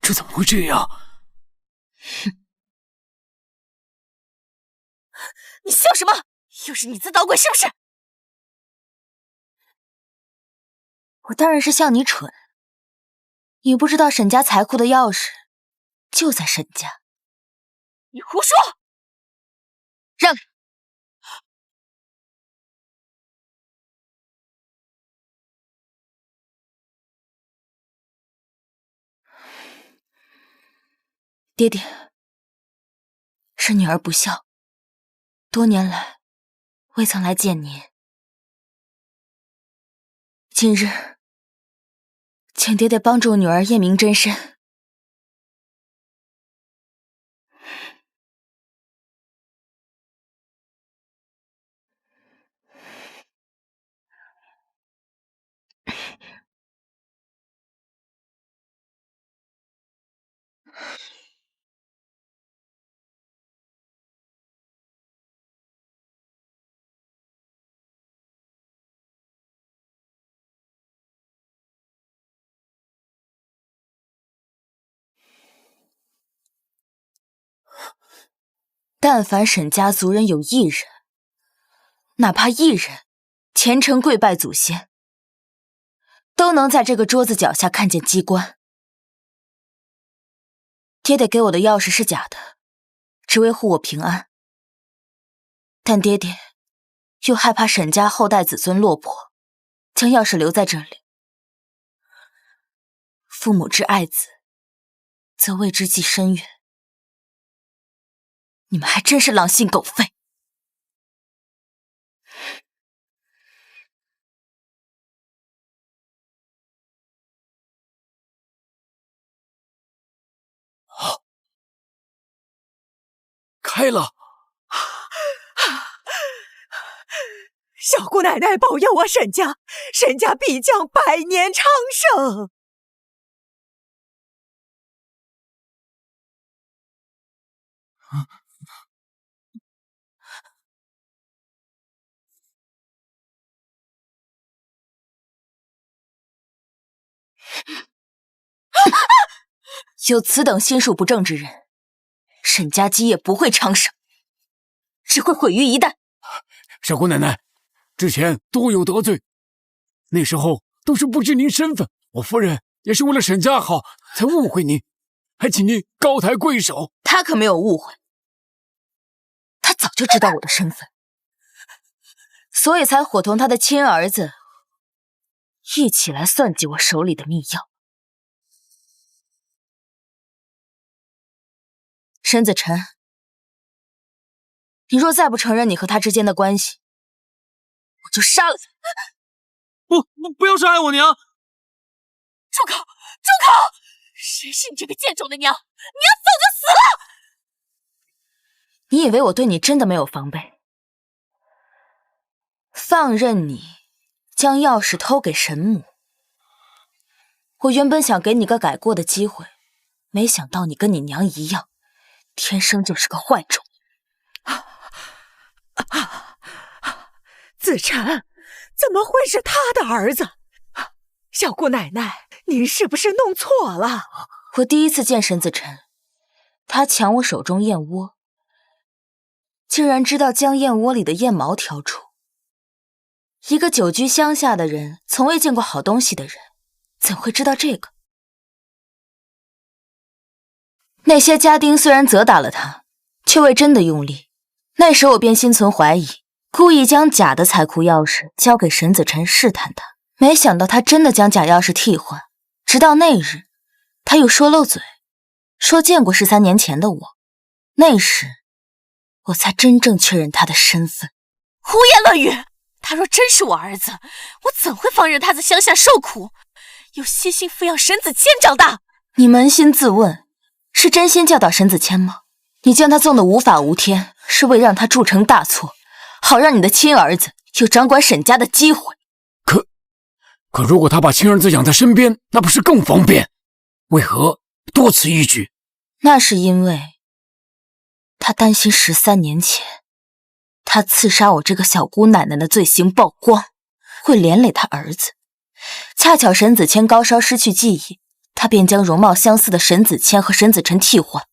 这怎么会这样？哼！你笑什么？又是你自捣鬼是不是？我当然是笑你蠢。你不知道沈家财库的钥匙就在沈家。你胡说！让开！爹爹，是女儿不孝，多年来未曾来见您。今日，请爹爹帮助女儿验明真身。但凡沈家族人有一人，哪怕一人虔诚跪拜祖先，都能在这个桌子脚下看见机关。爹爹给我的钥匙是假的，只为护我平安。但爹爹又害怕沈家后代子孙落魄，将钥匙留在这里。父母之爱子，则为之计深远。你们还真是狼心狗肺！开了！小姑奶奶保佑我沈家，沈家必将百年昌盛。有此等心术不正之人，沈家基业不会昌盛，只会毁于一旦。小姑奶奶，之前多有得罪，那时候都是不知您身份，我夫人也是为了沈家好才误会您，还请您高抬贵手。他可没有误会，他早就知道我的身份，所以才伙同他的亲儿子一起来算计我手里的密钥。沈子辰，你若再不承认你和他之间的关系，我就杀了他！不要杀害我娘！住口！住口！谁是你这个贱种的娘？你要早就死了！你以为我对你真的没有防备？放任你将钥匙偷给沈母，我原本想给你个改过的机会，没想到你跟你娘一样，天生就是个坏种。子辰，怎么会是他的儿子？小姑奶奶，您是不是弄错了？我第一次见沈子辰，他抢我手中燕窝，竟然知道将燕窝里的燕毛挑出。一个久居乡下的人，从未见过好东西的人，怎会知道这个？那些家丁虽然责打了他，却未真的用力。那时我便心存怀疑，故意将假的财库钥匙交给沈子辰试探他。没想到他真的将假钥匙替换，直到那日，他又说漏嘴，说见过13年前的我。那时，我才真正确认他的身份。胡言乱语！他若真是我儿子，我怎会放任他在乡下受苦，又悉心抚养沈子谦长大？你扪心自问，是真心教导沈子谦吗？你将他纵得无法无天，是为让他铸成大错，好让你的亲儿子有掌管沈家的机会。可如果他把亲儿子养在身边，那不是更方便？为何多此一举？那是因为他担心13年前他刺杀我这个小姑奶奶的罪行曝光，会连累他儿子。恰巧沈子谦高烧失去记忆，他便将容貌相似的沈子谦和沈子辰替换。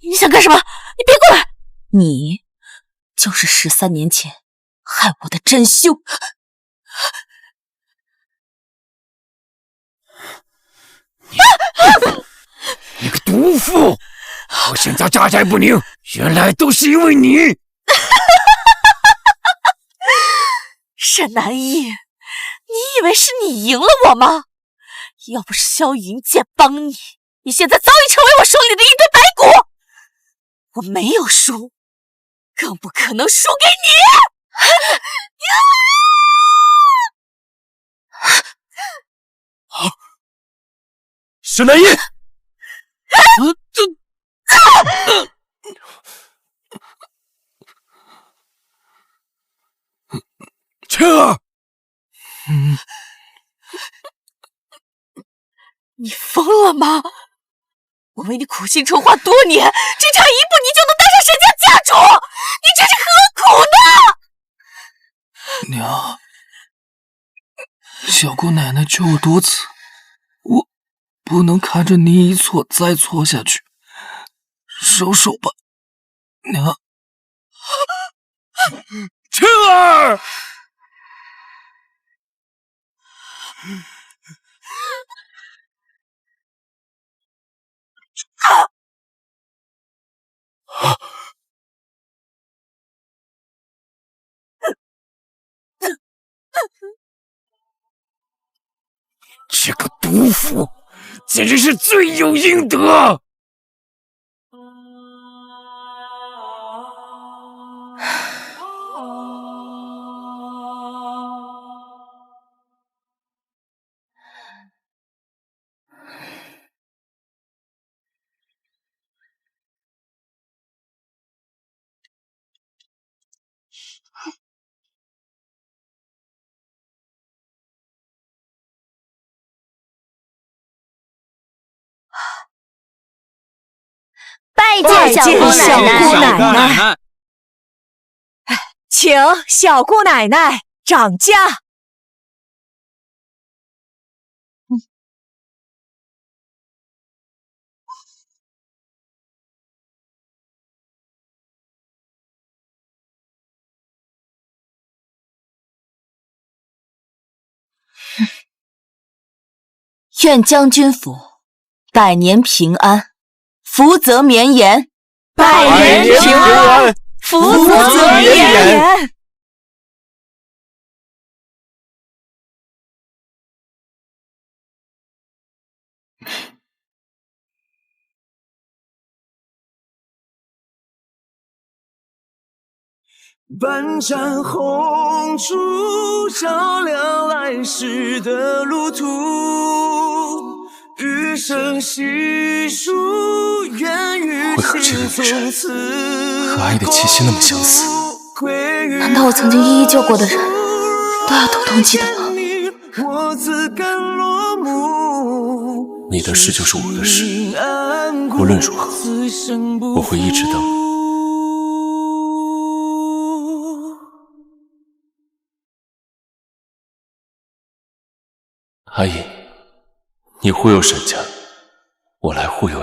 你想干什么？你别过来！你就是13年前害我的真凶。你个毒妇！我沈家家宅不宁，原来都是因为你！沈南一，你以为是你赢了我吗？要不是萧云剑帮你，你现在早已成为我手里的一堆白骨。我没有输，更不可能输给你！沈南一，倩儿，你疯了吗？我为你苦心筹划多年，只差一步你就能当上沈家家主，你这是何苦呢？娘，小姑奶奶救我多次，我不能看着你一错再错下去，收手吧，娘。倩儿，这个毒妇简直是罪有应得！拜见小姑奶奶，请小姑奶奶掌驾。愿将军府百年平安，福泽绵延。百年平安，福泽绵延。半盏红烛照亮来时的路途，余生细数，愿与情从此。和爱的气息那么相似，难道我曾经一一救过的人都要统统记得吗？你的事就是我的事，无论如何，我会一直等你。阿姨，你忽悠沈家，我来忽悠